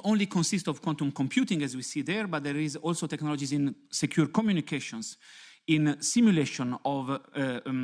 only consist of quantum computing, as we see there, but there is also technologies in secure communications, in simulation of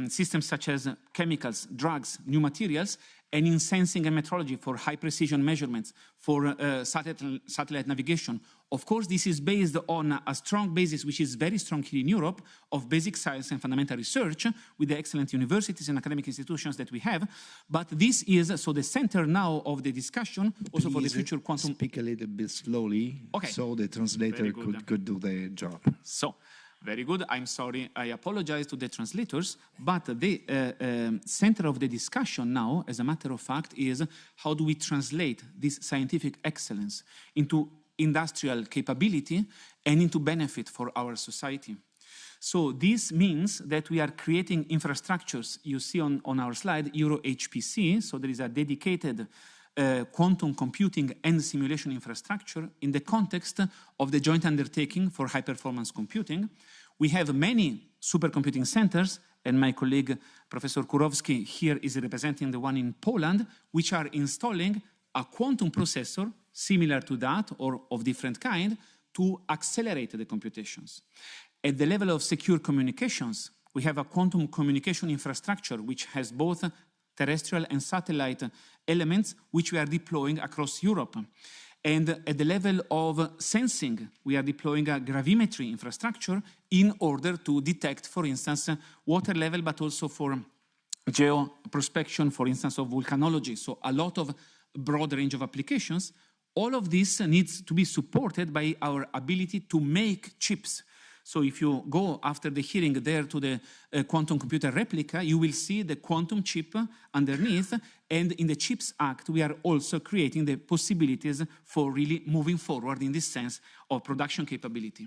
systems such as chemicals, drugs, new materials, and in sensing and metrology for high-precision measurements, for satellite navigation. Of course, this is based on a strong basis, which is very strong here in Europe, of basic science and fundamental research with the excellent universities and academic institutions that we have. But this is, so the center now of the discussion, also for the future quantum... Speak a little bit slowly, okay, so the translator could do the job. So, very good. I'm sorry. I apologize to the translators, but the center of the discussion now, as a matter of fact, is how do we translate this scientific excellence into industrial capability and into benefit for our society. So this means that we are creating infrastructures. You see on our slide, EuroHPC, so there is a dedicated quantum computing and simulation infrastructure in the context of the joint undertaking for high-performance computing. We have many supercomputing centers, and my colleague, Professor Kurowski, here is representing the one in Poland, which are installing a quantum processor similar to that or of different kind to accelerate the computations. At the level of secure communications, we have a quantum communication infrastructure which has both terrestrial and satellite elements which we are deploying across Europe. And at the level of sensing, we are deploying a gravimetry infrastructure in order to detect, for instance, water level, but also for geoprospection, for instance, of volcanology. So a lot of broad range of applications. All of this needs to be supported by our ability to make chips. So if you go after the hearing there to the quantum computer replica, you will see the quantum chip underneath. And in the CHIPS Act, we are also creating the possibilities for really moving forward in this sense of production capability.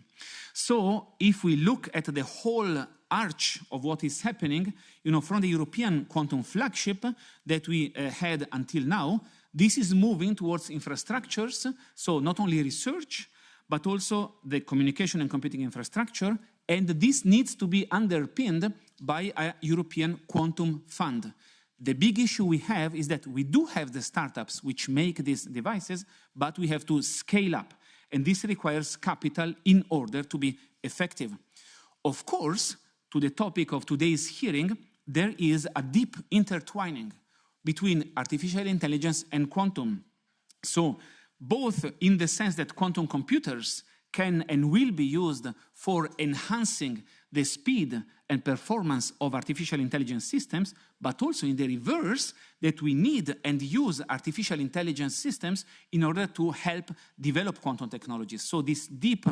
So if we look at the whole arch of what is happening, from the European quantum flagship that we had until now, this is moving towards infrastructures. So not only research, but also the communication and computing infrastructure, and this needs to be underpinned by a European quantum fund. The big issue we have is that we do have the startups which make these devices, but we have to scale up, and this requires capital in order to be effective. Of course, to the topic of today's hearing, there is a deep intertwining between artificial intelligence and quantum. So, both in the sense that quantum computers can and will be used for enhancing the speed and performance of artificial intelligence systems, but also in the reverse, that we need and use artificial intelligence systems in order to help develop quantum technologies. So this deep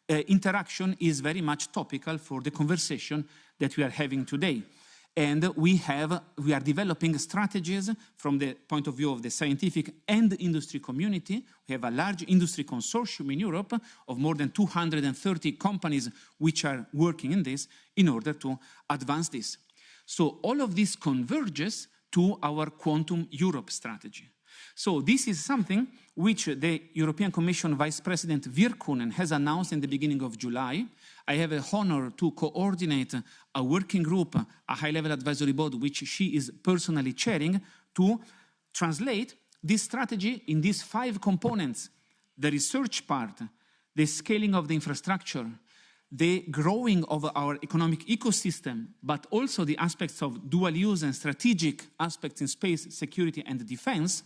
interaction is very much topical for the conversation that we are having today. And we are developing strategies from the point of view of the scientific and industry community. We have a large industry consortium in Europe of more than 230 companies which are working in this in order to advance this. So all of this converges to our Quantum Europe strategy. So this is something which the European Commission Vice President Virkkunen has announced in the beginning of July. I have the honor to coordinate a working group, a high-level advisory board, which she is personally chairing, to translate this strategy in these 5 components: the research part, the scaling of the infrastructure, the growing of our economic ecosystem, but also the aspects of dual use and strategic aspects in space, security, and defense,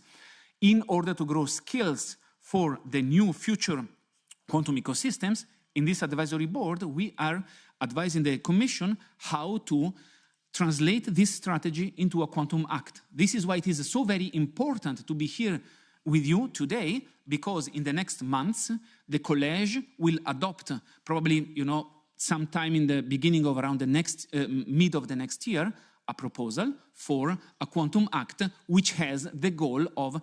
in order to grow skills for the new future quantum ecosystems. In this advisory board, we are advising the Commission how to translate this strategy into a Quantum Act. This is why it is so very important to be here with you today, because in the next months, the Collège will adopt, probably, sometime in the beginning of around the next, mid of the next year, a proposal for a Quantum Act, which has the goal of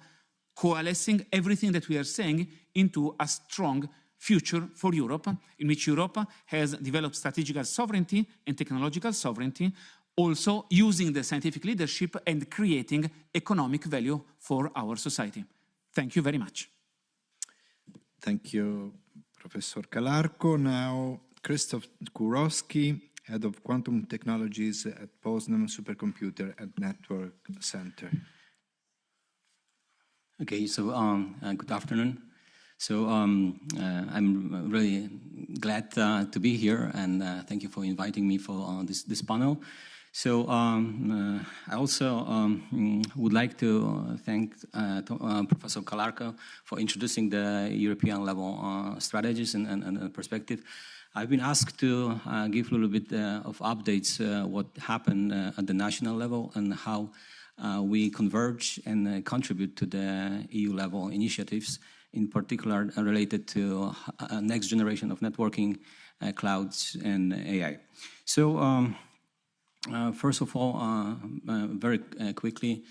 coalescing everything that we are saying into a strong future for Europe, in which Europe has developed strategic sovereignty and technological sovereignty, also using the scientific leadership and creating economic value for our society. Thank you very much. Thank you, Professor Calarco. Now, Krzysztof Kurowski, Head of Quantum Technologies at Poznań Supercomputer and Network Center. Okay, so good afternoon. So I'm really glad to be here, and thank you for inviting me for this panel. So I also would like to thank Professor Calarco for introducing the European level strategies and perspective. I've been asked to give a little bit of updates what happened at the national level and how we converge and contribute to the EU level initiatives, in particular related to next generation of networking, clouds, and AI. So first of all, very quickly,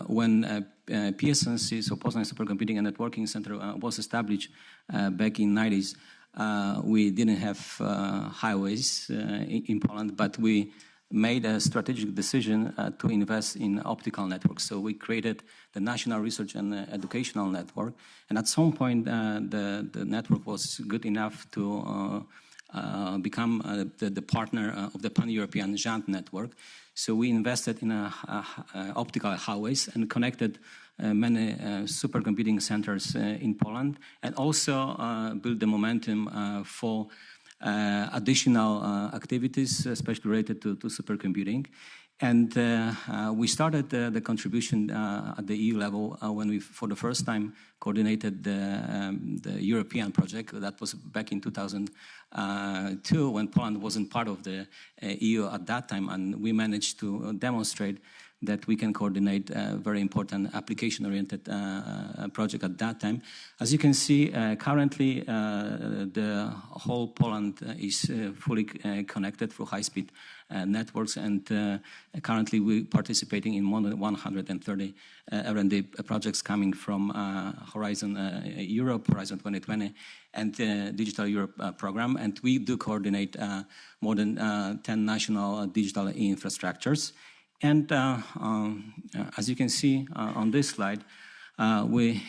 when PSNC, so Poznań Supercomputing and Networking Center, was established back in 90s, we didn't have highways in Poland, but we made a strategic decision to invest in optical networks. So we created the National Research and Educational Network, and at some point the network was good enough to become the partner of the Pan-European GÉANT network. So we invested in optical highways and connected many supercomputing centers in Poland, and also built the momentum for additional activities, especially related to supercomputing. And we started the contribution at the EU level when we, for the first time, coordinated the European project. That was back in 2002, when Poland wasn't part of the EU at that time, and we managed to demonstrate that we can coordinate a very important application-oriented project at that time. As you can see, currently the whole Poland is fully connected through high-speed networks, and currently we're participating in more than 130 R&D projects coming from Horizon Europe, Horizon 2020, and Digital Europe program. And we do coordinate more than 10 national digital infrastructures. And as you can see on this slide, we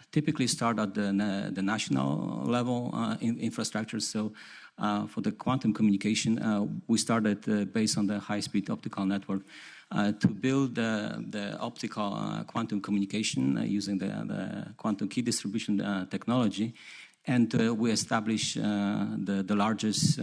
typically start at the national level infrastructure. So for the quantum communication, we started based on the high-speed optical network to build the optical quantum communication using the quantum key distribution technology. And we established the largest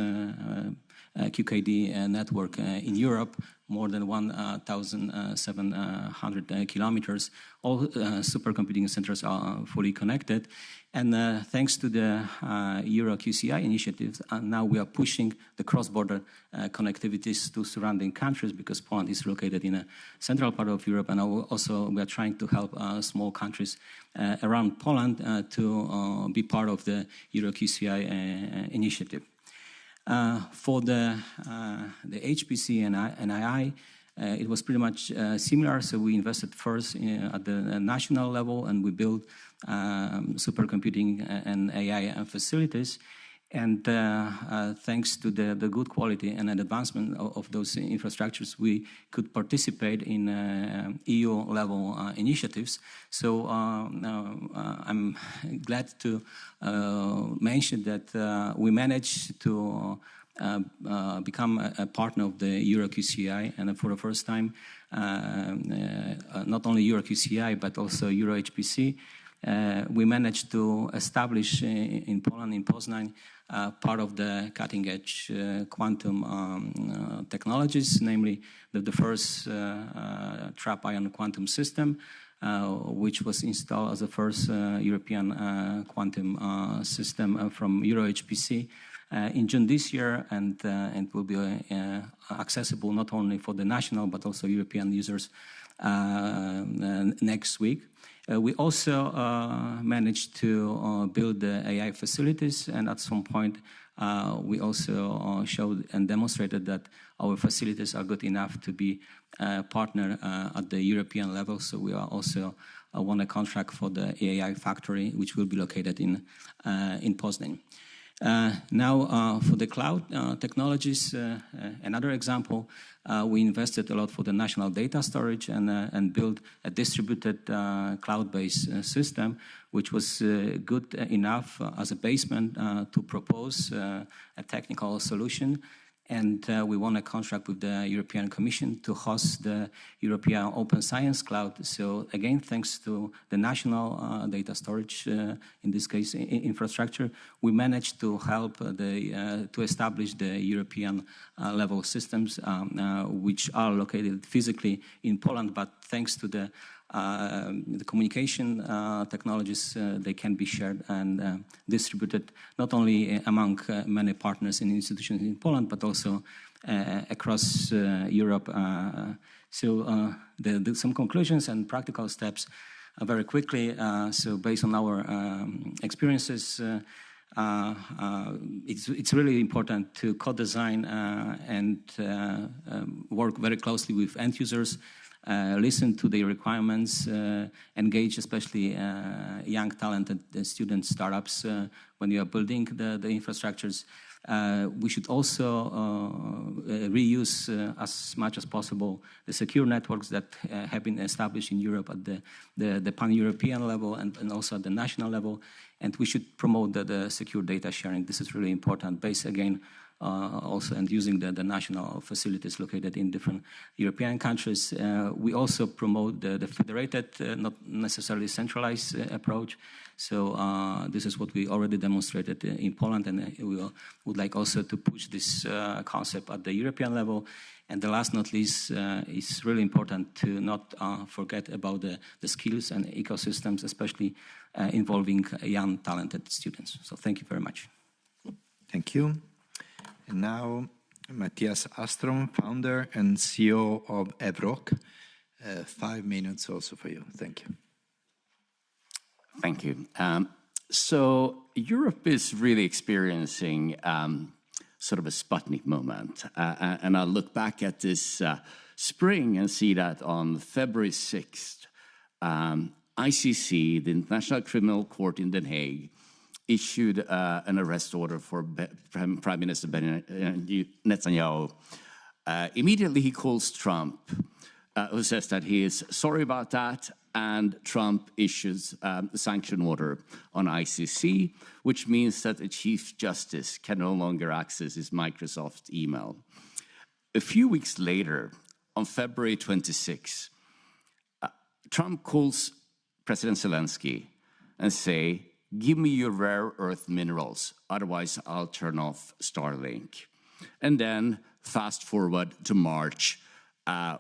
QKD network in Europe, more than 1,700 kilometers. All supercomputing centers are fully connected. And thanks to the EuroQCI initiative, now we are pushing the cross-border connectivities to surrounding countries, because Poland is located in a central part of Europe. And also we are trying to help small countries around Poland to be part of the EuroQCI initiative. For the HPC and NII, it was pretty much similar. So we invested first at the national level, and we built supercomputing and AI facilities. And thanks to the good quality and advancement of those infrastructures, we could participate in EU-level initiatives. So I'm glad to mention that we managed to become a partner of the EuroQCI, and for the first time, not only EuroQCI, but also EuroHPC. We managed to establish in Poland, in Poznań, part of the cutting-edge quantum technologies, namely the first trap-ion quantum system, which was installed as the first European quantum system from EuroHPC in June this year, and will be accessible not only for the national but also European users next week. We also managed to build the AI facilities, and at some point we also showed and demonstrated that our facilities are good enough to be a partner at the European level. So we are also won a contract for the AI factory, which will be located in Poznań. Now, for the cloud technologies, another example, we invested a lot for the national data storage and built a distributed cloud-based system, which was good enough as a basement to propose a technical solution. And we won a contract with the European Commission to host the European Open Science Cloud. So again, thanks to the national data storage, in this case, infrastructure, we managed to help to establish the European level systems, which are located physically in Poland, but thanks to the communication technologies, they can be shared and distributed not only among many partners and institutions in Poland, but also across Europe. So some conclusions and practical steps very quickly. So based on our experiences, it's really important to co-design and work very closely with end users, listen to their requirements, engage especially young, talented student startups when you are building the infrastructures. We should also reuse as much as possible the secure networks that have been established in Europe at the pan-European level and also at the national level. And we should promote the secure data sharing. This is really important, based again also and using the national facilities located in different European countries. We also promote the federated, not necessarily centralized approach. So this is what we already demonstrated in Poland, and we would like also to push this concept at the European level. And the last not least, it's really important to not forget about the skills and ecosystems, especially involving young, talented students. So thank you very much. Thank you. And now, Matthias Astrom, founder and CEO of Evroc. 5 minutes also for you. Thank you. Thank you. So Europe is really experiencing sort of a Sputnik moment. And I look back at this spring and see that on February 6th, ICC, the International Criminal Court in Den Haag, issued an arrest order for Prime Minister Benjamin Netanyahu. Immediately he calls Trump, who says that he is sorry about that, and Trump issues the sanction order on ICC, which means that the Chief Justice can no longer access his Microsoft email. A few weeks later, on February 26, Trump calls President Zelensky and say, "Give me your rare earth minerals, otherwise I'll turn off Starlink." And then fast forward to March,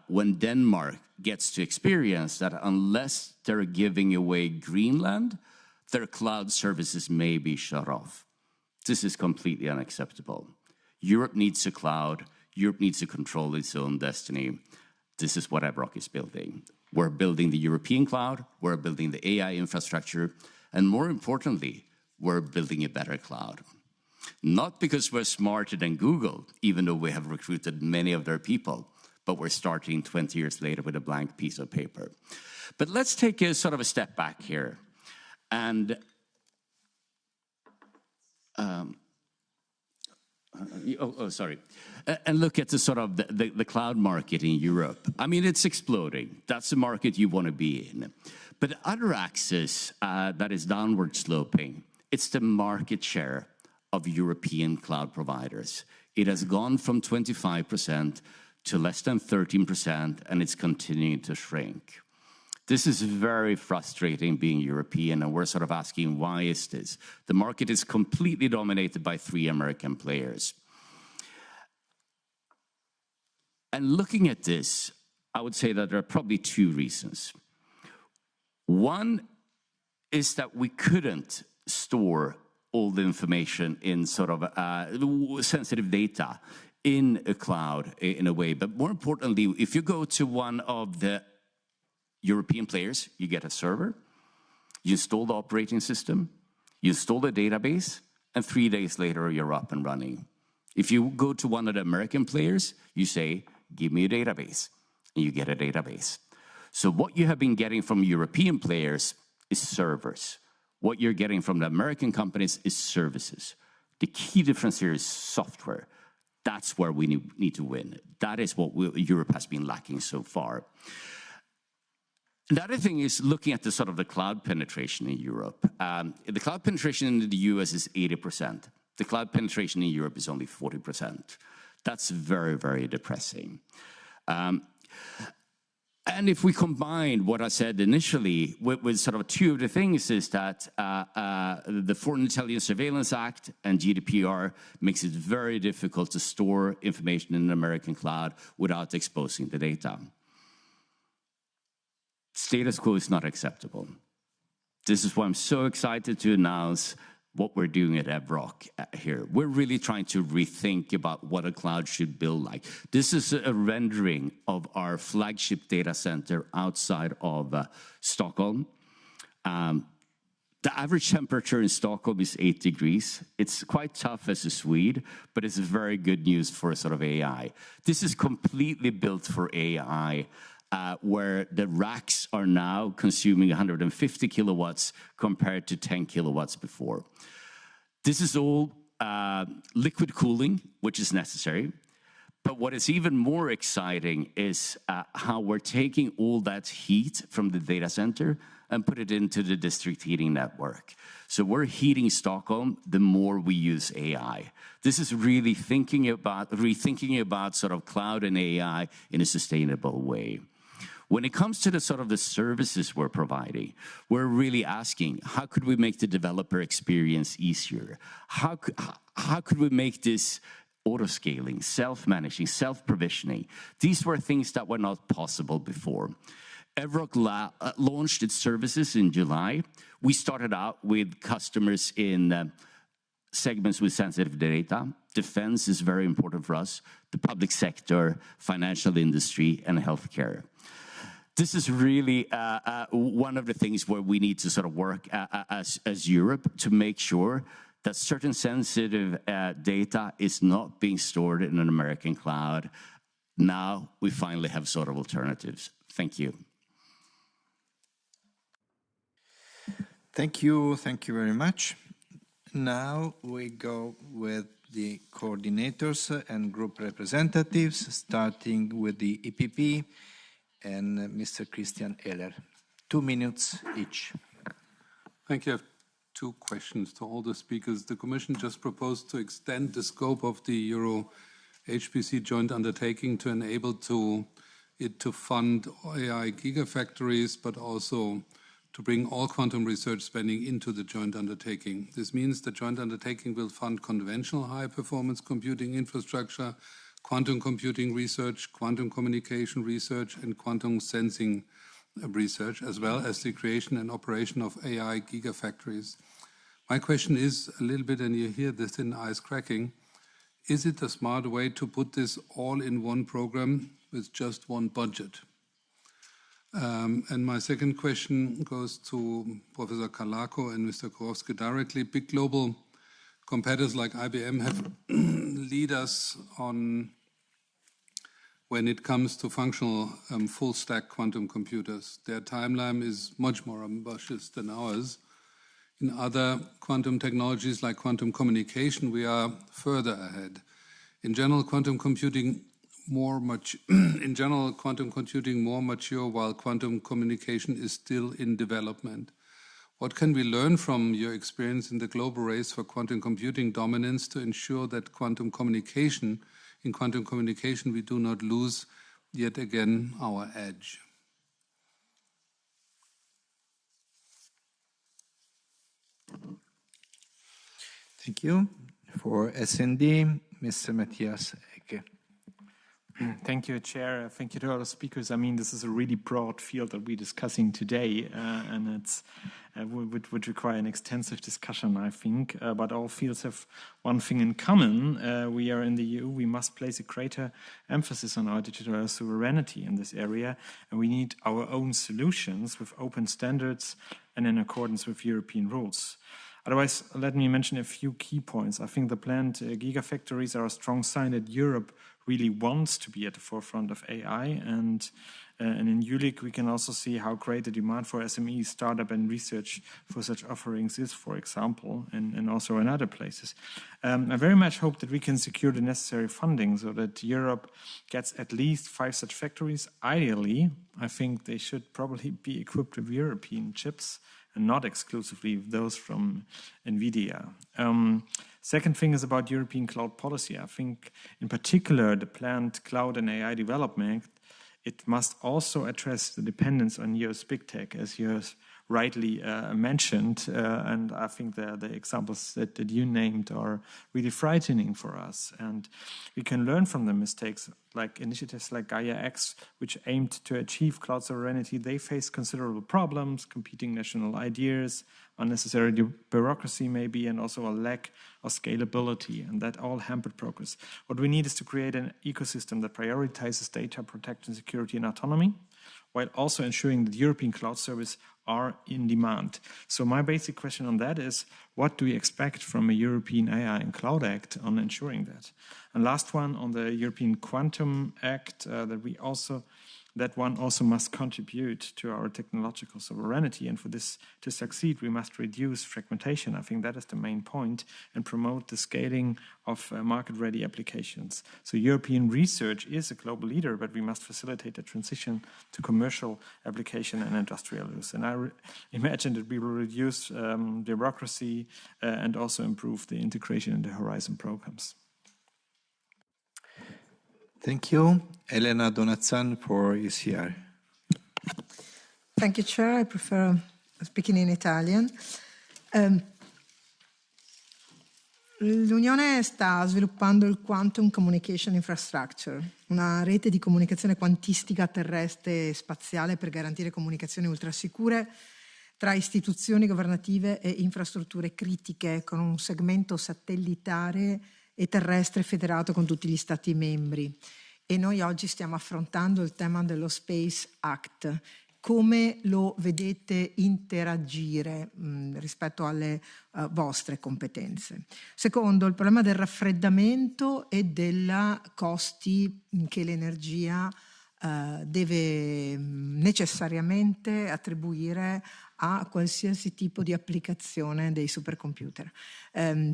when Denmark gets to experience that unless they're giving away Greenland, their cloud services may be shut off. This is completely unacceptable. Europe needs a cloud. Europe needs to control its own destiny. This is what Evroc is building. We're building the European cloud. We're building the AI infrastructure. And more importantly, we're building a better cloud. Not because we're smarter than Google, even though we have recruited many of their people, but we're starting 20 years later with a blank piece of paper. But let's take a sort of a step back here and and look at the sort of the cloud market in Europe. I mean, it's exploding. That's the market you want to be in. But the other axis that is downward sloping, it's the market share of European cloud providers. It has gone from 25% to less than 13%, and it's continuing to shrink. This is very frustrating being European, and we're sort of asking, why is this? The market is completely dominated by 3 American players. And looking at this, I would say that there are probably 2 reasons. One is that we couldn't store all the information in sort of sensitive data in a cloud in a way. But more importantly, if you go to one of the European players, you get a server, you install the operating system, you install the database, and 3 days later, you're up and running. If you go to one of the American players, you say, "Give me a database," and you get a database. So what you have been getting from European players is servers. What you're getting from the American companies is services. The key difference here is software. That's where we need to win. That is what Europe has been lacking so far. The other thing is looking at the sort of the cloud penetration in Europe. The cloud penetration in the US is 80%. The cloud penetration in Europe is only 40%. That's very, very depressing. And if we combine what I said initially with sort of two of the things is that the Foreign Intelligence Surveillance Act and GDPR makes it very difficult to store information in an American cloud without exposing the data. Status quo is not acceptable. This is why I'm so excited to announce what we're doing at Evroc here. We're really trying to rethink about what a cloud should build like. This is a rendering of our flagship data center outside of Stockholm. The average temperature in Stockholm is 8 degrees. It's quite tough as a Swede, but it's very good news for sort of AI. This is completely built for AI, where the racks are now consuming 150 kilowatts compared to 10 kilowatts before. This is all liquid cooling, which is necessary. But what is even more exciting is how we're taking all that heat from the data center and put it into the district heating network. So we're heating Stockholm the more we use AI. This is really rethinking about sort of cloud and AI in a sustainable way. When it comes to the sort of the services we're providing, we're really asking, how could we make the developer experience easier? How could we make this auto-scaling, self-managing, self-provisioning? These were things that were not possible before. Evroc launched its services in July. We started out with customers in segments with sensitive data. Defense is very important for us, the public sector, financial industry, and healthcare. This is really one of the things where we need to sort of work as Europe to make sure that certain sensitive data is not being stored in an American cloud. Now we finally have sort of alternatives. Thank you. Thank you very much. Now we go with the coordinators and group representatives, starting with the EPP and Mr. Christian Eller. 2 minutes each. Thank you. I have 2 questions to all the speakers. The Commission just proposed to extend the scope of the Euro HPC joint undertaking to enable it to fund AI gigafactories, but also to bring all quantum research spending into the joint undertaking. This means the joint undertaking will fund conventional high-performance computing infrastructure, quantum computing research, quantum communication research, and quantum sensing research, as well as the creation and operation of AI gigafactories. My question is a little bit, and you hear this in eyes cracking, is it a smart way to put this all in one program with just one budget? And my second question goes to Professor Calarco and Mr. Kurowski directly. Big global competitors like IBM have lead us on when it comes to functional full-stack quantum computers. Their timeline is much more ambitious than ours. In other quantum technologies like quantum communication, we are further ahead. In general, quantum computing more mature, while quantum communication is still in development. What can we learn from your experience in the global race for quantum computing dominance to ensure that in quantum communication, we do not lose yet again our edge? Thank you. For SND, Mr. Matthias Ecke. Thank you, Chair. Thank you to all the speakers. I mean, this is a really broad field that we're discussing today, and it's would require an extensive discussion, I think. But all fields have one thing in common. We are in the EU. We must place a greater emphasis on our digital sovereignty in this area, and we need our own solutions with open standards and in accordance with European rules. Otherwise, let me mention a few key points. I think the planned gigafactories are a strong sign that Europe really wants to be at the forefront of AI. And in Jülich, we can also see how great the demand for SME, startup, and research for such offerings is, for example, and also in other places. I very much hope that we can secure the necessary funding so that Europe gets at least 5 such factories. Ideally, I think they should probably be equipped with European chips and not exclusively those from NVIDIA. Second thing is about European cloud policy. I think in particular the planned cloud and AI development, it must also address the dependence on US big tech, as you have rightly mentioned, and I think the examples that you named are really frightening for us. And we can learn from the mistakes, like initiatives like Gaia-X, which aimed to achieve cloud sovereignty. They faced considerable problems, competing national ideas, unnecessary bureaucracy maybe, and also a lack of scalability, and that all hampered progress. What we need is to create an ecosystem that prioritizes data protection, security, and autonomy, while also ensuring that European cloud services are in demand. So my basic question on that is, what do we expect from a European AI and Cloud Act on ensuring that? And last one, on the European Quantum Act, that one also must contribute to our technological sovereignty. And for this to succeed, we must reduce fragmentation. I think that is the main point, and promote the scaling of market-ready applications. So European research is a global leader, but we must facilitate the transition to commercial application and industrial use. And I imagine that we will reduce bureaucracy and also improve the integration in the Horizon programs. Thank you. Elena Donazzan for ECR. Thank you, Chair. I prefer speaking in Italian. L'Unione sta sviluppando il Quantum Communication Infrastructure, una rete di comunicazione quantistica terrestre e spaziale per garantire comunicazioni ultrasicure tra istituzioni governative e infrastrutture critiche, con un segmento satellitare e terrestre federato con tutti gli Stati membri. E noi oggi stiamo affrontando il tema dello Space Act. Come lo vedete interagire rispetto alle vostre competenze? Secondo, il problema del raffreddamento e dei costi che l'energia deve necessariamente attribuire a qualsiasi tipo di applicazione dei supercomputer.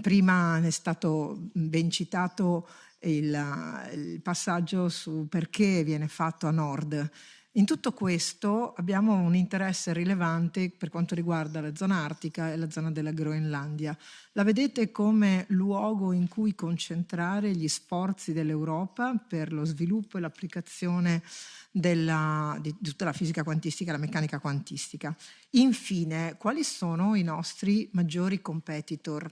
Prima è stato ben citato il passaggio su perché viene fatto a nord. In tutto questo abbiamo un interesse rilevante per quanto riguarda la zona artica e la zona della Groenlandia. La vedete come luogo in cui concentrare gli sforzi dell'Europa per lo sviluppo e l'applicazione di tutta la fisica quantistica e la meccanica quantistica. Infine, quali sono i nostri maggiori competitor?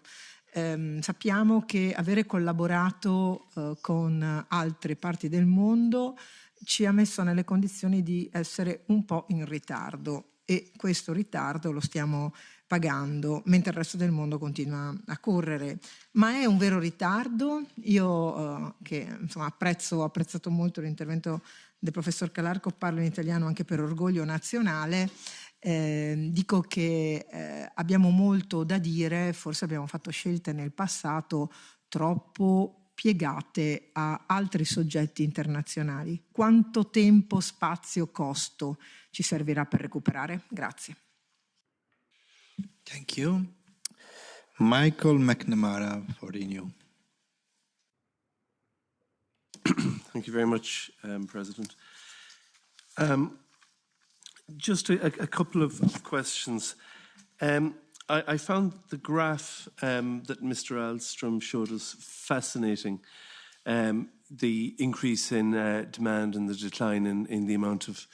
Sappiamo che avere collaborato con altre parti del mondo ci ha messo nelle condizioni di essere un po' in ritardo, e questo ritardo lo stiamo pagando mentre il resto del mondo continua a correre. Ma è un vero ritardo? Io che insomma ho apprezzato molto l'intervento del professor Calarco, parlo in italiano anche per orgoglio nazionale. Dico che abbiamo molto da dire, forse abbiamo fatto scelte nel passato troppo piegate a altri soggetti internazionali. Quanto tempo, spazio, costo ci servirà per recuperare? Grazie. Thank you. Michael McNamara for Renew. Thank you very much, President. Just a couple of questions. I found the graph that Mr. Ahlstrom showed us fascinating, the increase in demand and the decline in the amount of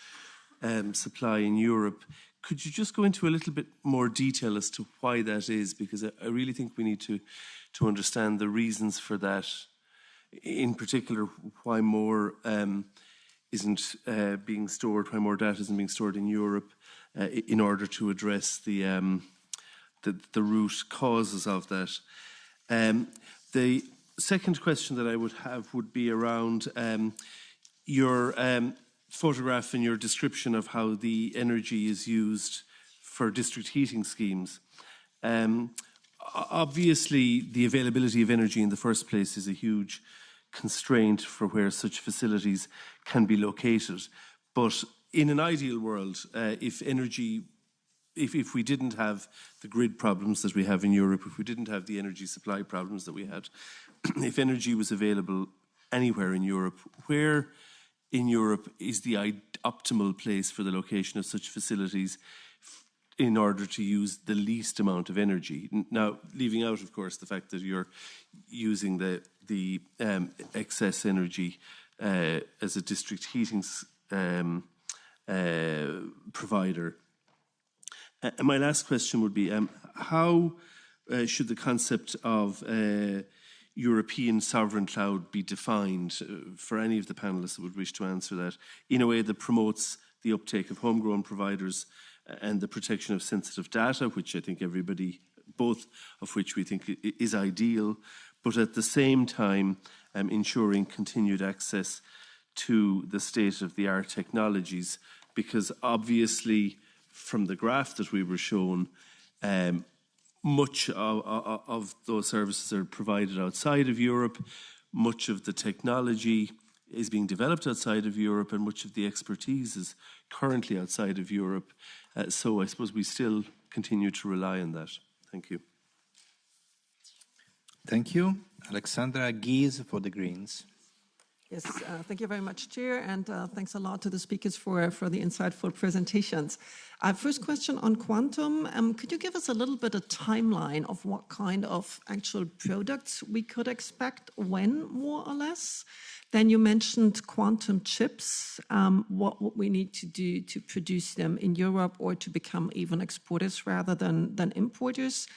supply in Europe. Could you just go into a little bit more detail as to why that is? Because I really think we need to understand the reasons for that. In particular, why more isn't being stored, why more data isn't being stored in Europe in order to address the root causes of that. The second question that I would have would be around your photograph and your description of how the energy is used for district heating schemes. Obviously, the availability of energy in the first place is a huge constraint for where such facilities can be located. But in an ideal world, if we didn't have the grid problems that we have in Europe, if we didn't have the energy supply problems that we had, if energy was available anywhere in Europe, where in Europe is the optimal place for the location of such facilities in order to use the least amount of energy. Now, leaving out, of course, the fact that you're using the excess energy as a district heating provider. And my last question would be, how should the concept of European sovereign cloud be defined for any of the panelists that would wish to answer that in a way that promotes the uptake of homegrown providers and the protection of sensitive data, which I think everybody, both of which we think is ideal, but at the same time ensuring continued access to the state-of-the-art technologies, because obviously from the graph that we were shown, much of those services are provided outside of Europe, much of the technology is being developed outside of Europe, and much of the expertise is currently outside of Europe. So I suppose we still continue to rely on that. Thank you. Thank you. Alexandra Geese for the Greens. Yes, thank you very much, Chair, and thanks a lot to the speakers for the insightful presentations. First question on quantum. Could you give us a little bit of timeline of what kind of actual products we could expect, when, more or less? Then you mentioned quantum chips, what we need to do to produce them in Europe or to become even exporters rather than importers.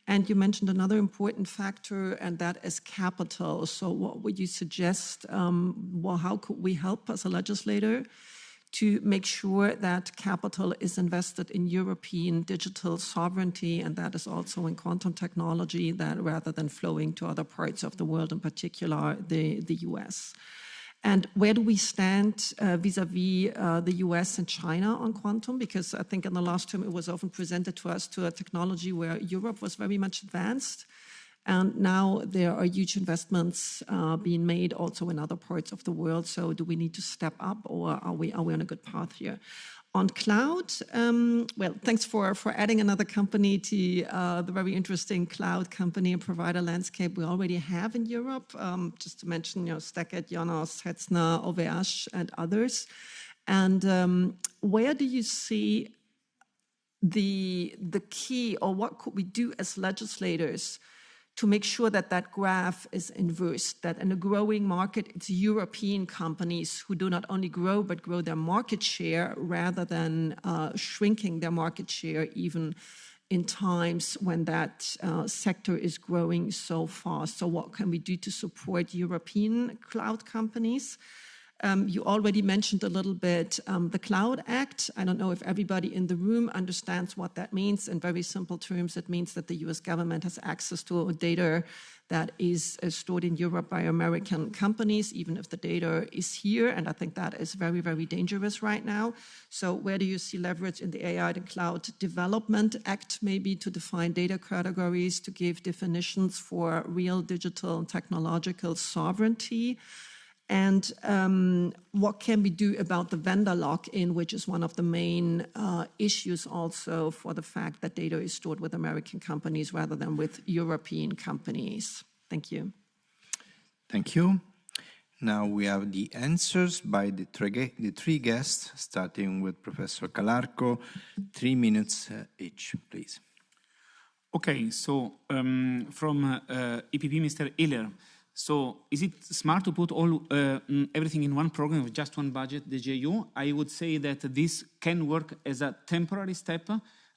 And you mentioned another important factor, and that is capital. So what would you suggest? How could we help as a legislator to make sure that capital is invested in European digital sovereignty, and that is also in quantum technology, that rather than flowing to other parts of the world, in particular the US? And where do we stand vis-a-vis the US and China on quantum? Because I think in the last term it was often presented to us to a technology where Europe was very much advanced. And now there are huge investments being made also in other parts of the world. So do we need to step up, or are we on a good path here? On cloud, well, thanks for adding another company to the very interesting cloud company and provider landscape we already have in Europe. Just to mention, StackIt, Jonas, Hetzner, OVH, and others. And where do you see the key, or what could we do as legislators to make sure that that graph is inverse, that in a growing market, it's European companies who do not only grow, but grow their market share rather than shrinking their market share even in times when that sector is growing so fast. So what can we do to support European cloud companies? You already mentioned a little bit the Cloud Act. I don't know if everybody in the room understands what that means. In very simple terms, it means that the US government has access to data that is stored in Europe by American companies, even if the data is here. And I think that is very, very dangerous right now. So where do you see leverage in the AI and Cloud Development Act, maybe to define data categories, to give definitions for real digital and technological sovereignty? And what can we do about the vendor lock-in, which is one of the main issues also for the fact that data is stored with American companies rather than with European companies? Thank you. Thank you. Now we have the answers by the three guests, starting with Professor Calarco. 3 minutes each, please. Okay, so from EPP, Mr. Ehler. So is it smart to put everything in one program with just one budget, the JU? I would say that this can work as a temporary step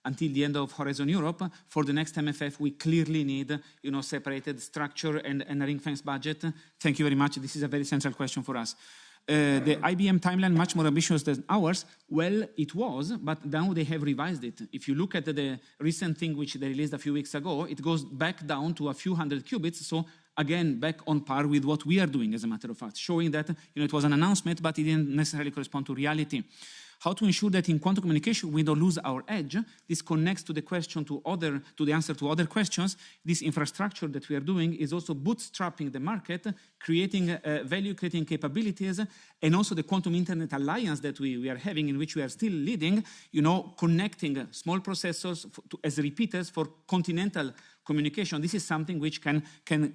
until the end of Horizon Europe. For the next MFF, we clearly need, separated structure and a ring-fence budget. Thank you very much. This is a very central question for us. The IBM timeline, much more ambitious than ours. Well, it was, but now they have revised it. If you look at the recent thing which they released a few weeks ago, it goes back down to a few hundred qubits. So again, back on par with what we are doing, as a matter of fact, showing that it was an announcement, but it didn't necessarily correspond to reality. How to ensure that in quantum communication we don't lose our edge? This connects to the question to the answer to other questions. This infrastructure that we are doing is also bootstrapping the market, creating value, creating capabilities, and also the Quantum Internet Alliance that we are having, in which we are still leading, connecting small processors as repeaters for continental communication. This is something which can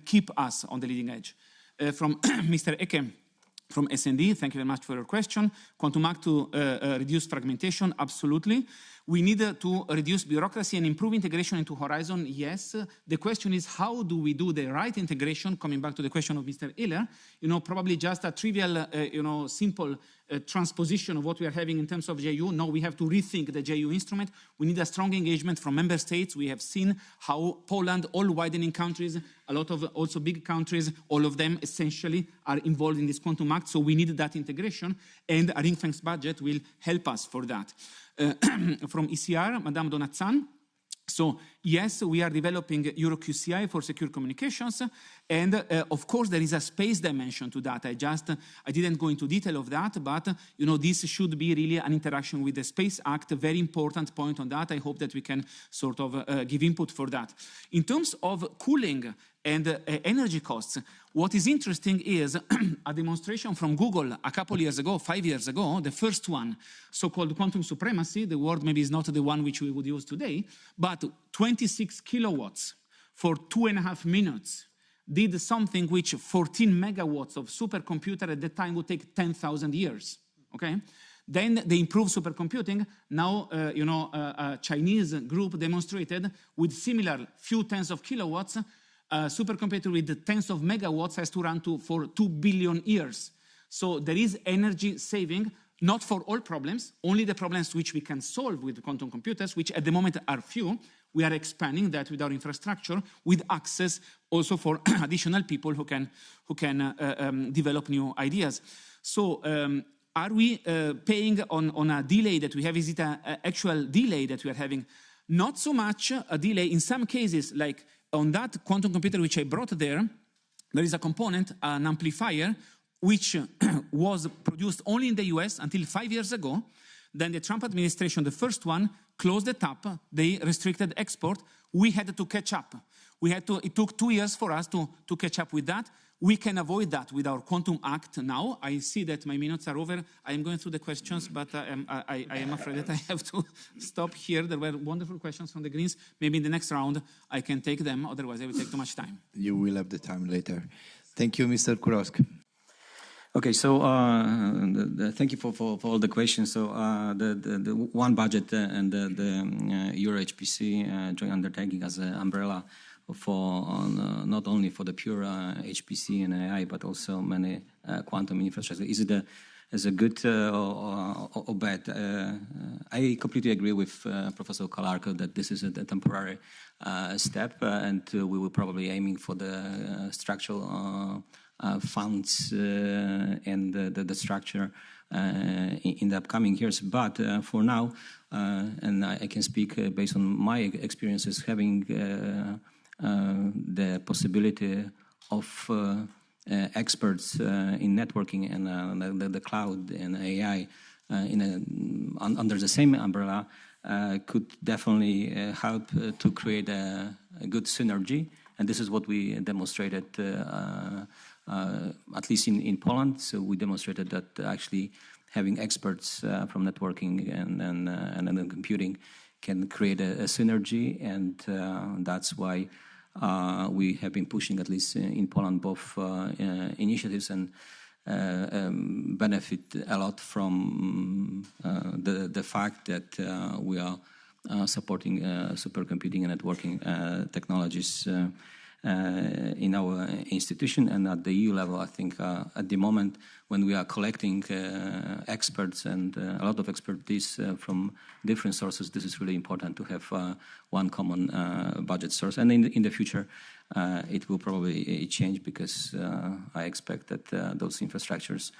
keep us on the leading edge. From Mr. Eke, from SND, thank you very much for your question. Quantum Act to reduce fragmentation, absolutely. We need to reduce bureaucracy and improve integration into Horizon. Yes. The question is, how do we do the right integration? Coming back to the question of Mr. Ehler, probably just a trivial, simple transposition of what we are having in terms of JU. No, we have to rethink the JU instrument. We need a strong engagement from member states. We have seen how Poland, all widening countries, a lot of also big countries, all of them essentially are involved in this Quantum Act. So we need that integration, and a ring-fenced budget will help us for that. From ECR, Madame Donazzan. So yes, we are developing EuroQCI for secure communications, and of course there is a space dimension to that. I didn't go into detail of that, but this should be really an interaction with the Space Act. A very important point on that. I hope that we can sort of give input for that. In terms of cooling and energy costs, what is interesting is a demonstration from Google a couple years ago, 5 years ago, the first one, so-called quantum supremacy. The word maybe is not the one which we would use today, but 26 kilowatts for 2.5 minutes did something which 14 megawatts of supercomputer at the time would take 10,000 years, okay? Then they improved supercomputing. Now, a Chinese group demonstrated with similar few tens of kilowatts, a supercomputer with tens of megawatts has to run for 2 billion years. So there is energy saving, not for all problems, only the problems which we can solve with quantum computers, which at the moment are few. We are expanding that with our infrastructure, with access also for additional people who can develop new ideas. So are we paying on a delay that we have? Is it an actual delay that we are having? Not so much a delay. In some cases, like on that quantum computer which I brought there is a component, an amplifier, which was produced only in the US until 5 years ago. Then the Trump administration, the first one, closed it up. They restricted export. We had to catch up. It took 2 years for us to catch up with that. We can avoid that with our Quantum Act now. I see that my minutes are over. I am going through the questions, but I am afraid that I have to stop here. There were wonderful questions from the Greens. Maybe in the next round I can take them. Otherwise, I will take too much time. You will have the time later. Thank you, Mr. Kurowski. Okay, so thank you for all the questions. So the one budget and the Euro HPC joint undertaking as an umbrella for not only for the pure HPC and AI, but also many quantum infrastructure. Is a good or bad? I completely agree with Professor Kolarko that this is a temporary step, and we will probably aiming for the structural funds and the structure in the upcoming years. But for now, and I can speak based on my experiences, having the possibility of experts in networking and the cloud and AI under the same umbrella could definitely help to create a good synergy. And this is what we demonstrated, at least in Poland. So we demonstrated that actually having experts from networking and computing can create a synergy, and that's why we have been pushing, at least in Poland, both initiatives and benefit a lot from the fact that we are supporting supercomputing and networking technologies in our institution. And at the EU level, I think at the moment when we are collecting experts and a lot of expertise from different sources, this is really important to have one common budget source. And in the future, it will probably change, because I expect that those infrastructures,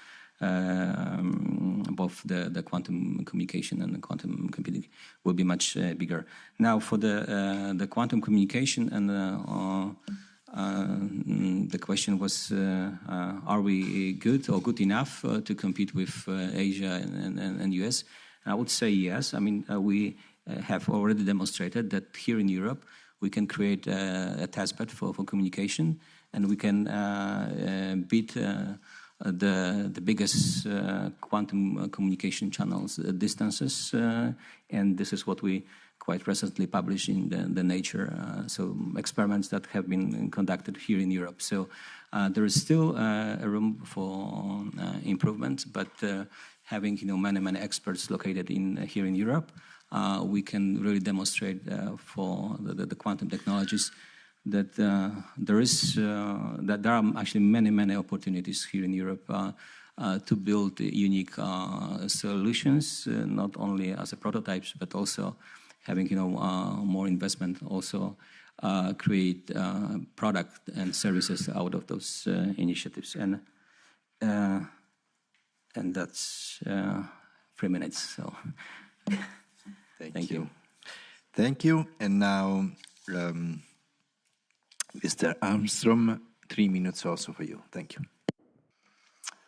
both the quantum communication and the quantum computing, will be much bigger. Now, for the quantum communication, and the question was, are we good or good enough to compete with Asia and US? I would say yes. I mean, we have already demonstrated that here in Europe, we can create a testbed for communication, and we can beat the biggest quantum communication channels distances, and this is what we quite recently published in the Nature. So experiments that have been conducted here in Europe. So there is still a room for improvement, but having many experts located here in Europe, we can really demonstrate for the quantum technologies that there are actually many opportunities here in Europe to build unique solutions, not only as a prototypes, but also having more investment, also create product and services out of those initiatives. And that's 3 minutes. So thank you. Thank you. And now, Mr. Almström, 3 minutes also for you. Thank you.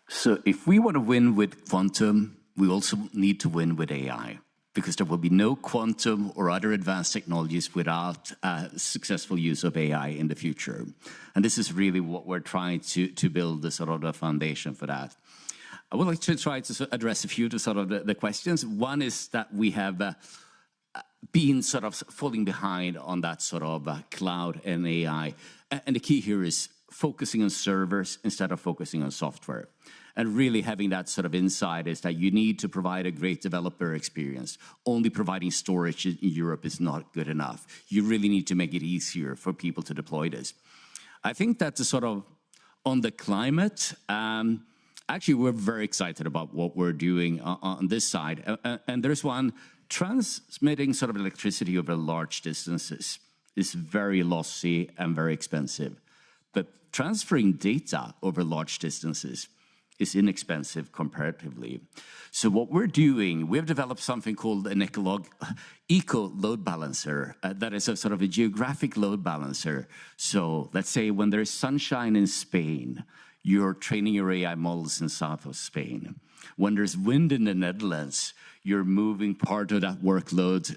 So if we want to win with quantum, we also need to win with AI, because there will be no quantum or other advanced technologies without successful use of AI in the future. And this is really what we're trying to build the sort of the foundation for that. I would like to try to address a few of sort of the questions. One is that we have been sort of falling behind on that sort of cloud and AI. And the key here is focusing on servers instead of focusing on software. And really having that sort of insight is that you need to provide a great developer experience. Only providing storage in Europe is not good enough. You really need to make it easier for people to deploy this. I think that the sort of on the climate, actually we're very excited about what we're doing on this side. And there's one, transmitting sort of electricity over large distances is very lossy and very expensive. But transferring data over large distances is inexpensive comparatively. So what we're doing, we've developed something called an eco load balancer. That is a sort of a geographic load balancer. So let's say when there's sunshine in Spain, you're training your AI models in south of Spain. When there's wind in the Netherlands, you're moving part of that workload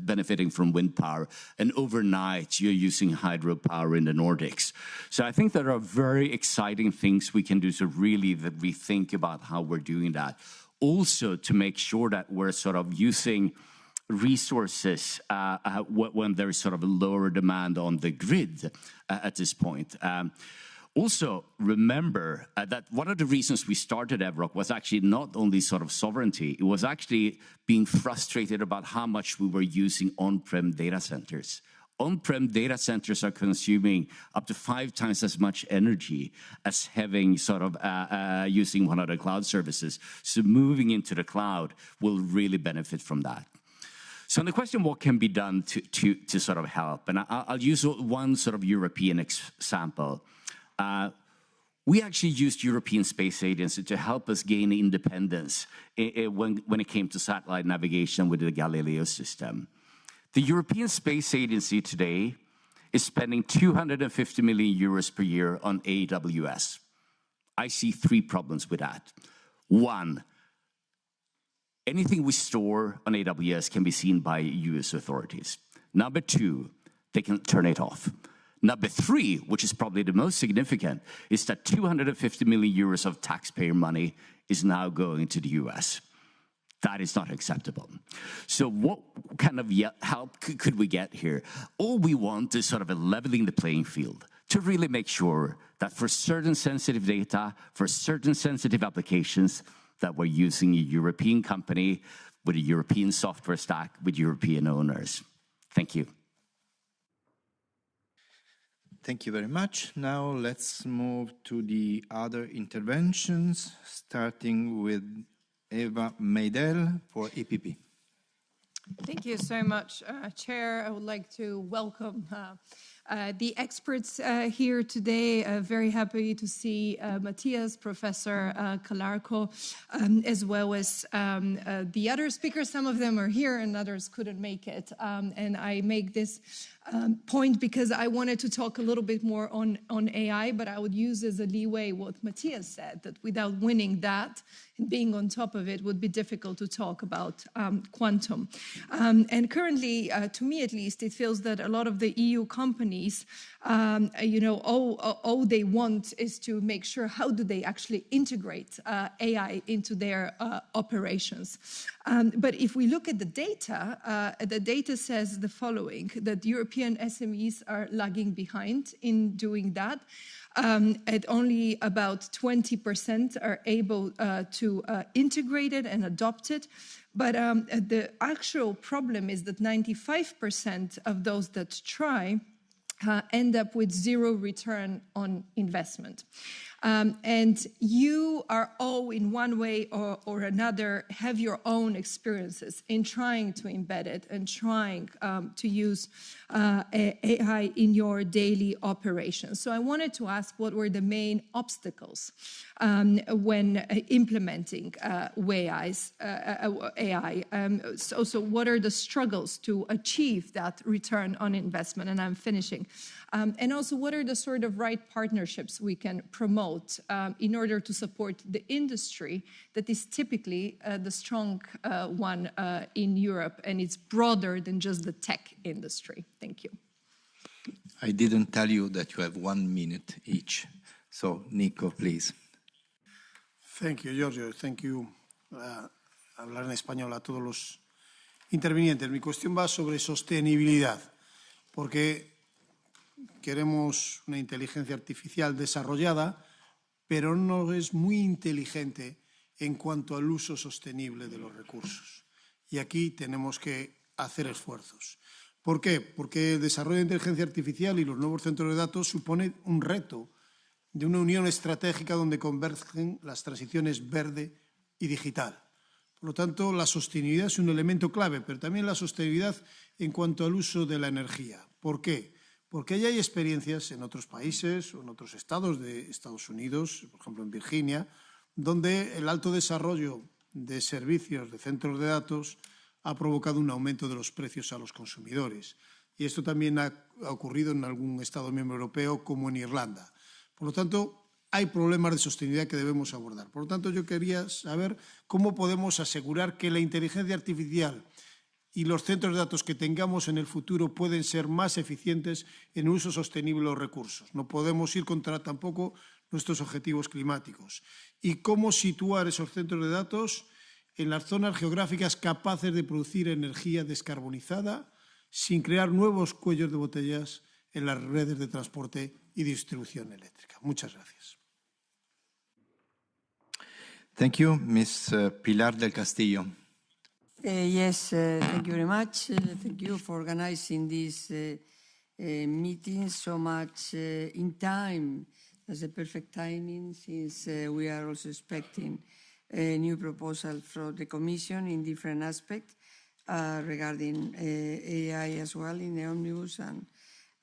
benefiting from wind power. And overnight, you're using hydropower in the Nordics. So I think there are very exciting things we can do to really that we think about how we're doing that. Also to make sure that we're sort of using resources when there's sort of a lower demand on the grid at this point. Also, remember that one of the reasons we started Evroc was actually not only sort of sovereignty, it was actually being frustrated about how much we were using on-prem data centers. On-prem data centers are consuming up to 5 times as much energy as having sort of using one of the cloud services. So moving into the cloud will really benefit from that. So the question, what can be done to sort of help? And I'll use one sort of European example. We actually used European Space Agency to help us gain independence when it came to satellite navigation with the Galileo system. The European Space Agency today is spending 250 million euros per year on AWS. I see 3 problems with that. 1, anything we store on AWS can be seen by US authorities. Number 2, they can turn it off. Number 3, which is probably the most significant, is that 250 million euros of taxpayer money is now going to the US. That is not acceptable. So what kind of help could we get here? All we want is sort of a leveling the playing field to really make sure that for certain sensitive data, for certain sensitive applications, that we're using a European company with a European software stack with European owners. Thank you. Thank you very much. Now let's move to the other interventions, starting with Eva Meidel for EPP. Thank you so much, Chair. I would like to welcome the experts here today. Very happy to see Matthias, Professor Calarco, as well as the other speakers. Some of them are here and others couldn't make it. And I make this point because I wanted to talk a little bit more on AI, but I would use as a leeway what Matthias said, that without winning that and being on top of it would be difficult to talk about quantum. And currently, to me at least, it feels that a lot of the EU companies, all they want is to make sure how do they actually integrate AI into their operations. But if we look at the data says the following, that European SMEs are lagging behind in doing that. At only about 20% are able to integrate it and adopt it. But the actual problem is that 95% of those that try end up with zero return on investment. And you are all, in one way or another, have your own experiences in trying to embed it and trying to use AI in your daily operations. So I wanted to ask what were the main obstacles when implementing AI. So what are the struggles to achieve that return on investment? And I'm finishing. And also, what are the sort of right partnerships we can promote in order to support the industry that is typically the strong one in Europe, and it's broader than just the tech industry? Thank you. I didn't tell you that you have 1 minute each. So, Nico, please. Thank you, Giorgio. Thank you. Hablar en español a todos los intervinientes. Mi cuestión va sobre sostenibilidad, porque queremos una inteligencia artificial desarrollada, pero no es muy inteligente en cuanto al uso sostenible de los recursos. Y aquí tenemos que hacer esfuerzos. ¿Por qué? Porque el desarrollo de inteligencia artificial y los nuevos centros de datos supone un reto de una unión estratégica donde convergen las transiciones verde y digital. Por lo tanto, la sostenibilidad es un elemento clave, pero también la sostenibilidad en cuanto al uso de la energía. ¿Por qué? Porque ya hay experiencias en otros países o en otros estados de Estados Unidos, por ejemplo en Virginia, donde el alto desarrollo de servicios de centros de datos ha provocado un aumento de los precios a los consumidores. Y esto también ha ocurrido en algún Estado miembro europeo, como en Irlanda. Por lo tanto, hay problemas de sostenibilidad que debemos abordar. Por lo tanto, yo quería saber cómo podemos asegurar que la inteligencia artificial y los centros de datos que tengamos en el futuro pueden ser más eficientes en el uso sostenible de los recursos. No podemos ir contra tampoco nuestros objetivos climáticos. Y cómo situar esos centros de datos en las zonas geográficas capaces de producir energía descarbonizada sin crear nuevos cuellos de botellas en las redes de transporte y distribución eléctrica. Muchas gracias. Thank you, Ms. Pilar del Castillo. Yes, thank you very much. Thank you for organizing this meeting so much in time. That's a perfect timing, since we are also expecting a new proposal from the Commission in different aspects regarding AI as well in the Omnibus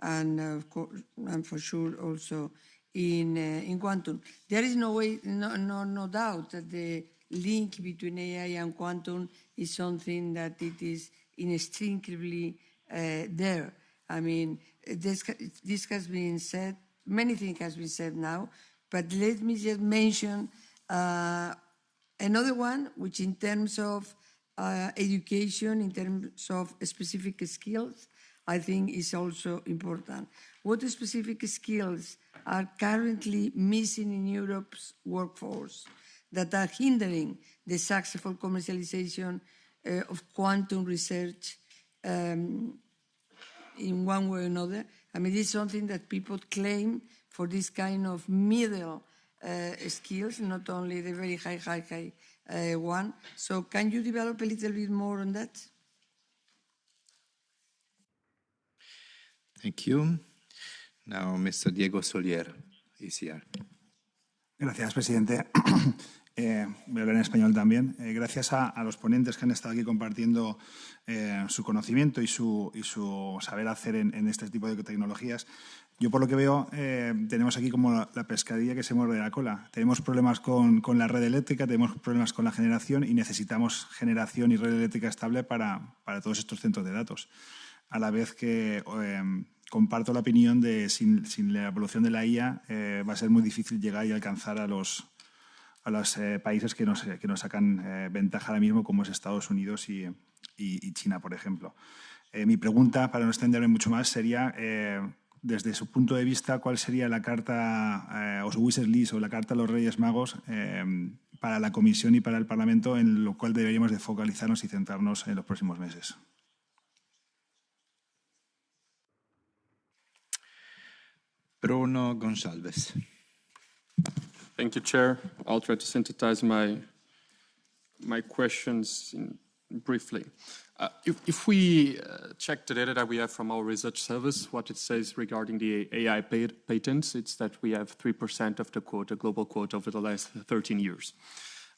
and of course, and for sure also in quantum. There is no doubt that the link between AI and quantum is something that it is inextricably there. I mean, this has been said, many things has been said now, but let me just mention another one, which in terms of education, in terms of specific skills, I think is also important. What specific skills are currently missing in Europe's workforce that are hindering the successful commercialization of quantum research in one way or another? I mean, this is something that people claim for this kind of middle skills, not only the very high one. So can you develop a little bit more on that? Thank you. Now, Mr. Diego Solier, ECR. Gracias, presidente. Voy a hablar en español también. Gracias a los ponentes que han estado aquí compartiendo su conocimiento y su saber hacer en este tipo de tecnologías. Yo, por lo que veo, tenemos aquí como la pescadilla que se muerde la cola. Tenemos problemas con la red eléctrica, tenemos problemas con la generación y necesitamos generación y red eléctrica estable para todos estos centros de datos. A la vez que comparto la opinión de sin la evolución de la IA va a ser muy difícil llegar y alcanzar a los países que nos sacan ventaja ahora mismo, como es Estados Unidos y China, por ejemplo. Mi pregunta, para no extenderme mucho más, sería, desde su punto de vista, ¿cuál sería la carta o su wish list o la carta a los Reyes Magos para la Comisión y para el Parlamento, en lo cual deberíamos de focalizarnos y centrarnos en los próximos meses? Bruno Gonçalves. Thank you, Chair. I'll try to synthesize my questions in briefly. If we check the data that we have from our research service, what it says regarding the AI patents, it's that we have 3% of the quota, global quota, over the last 13 years.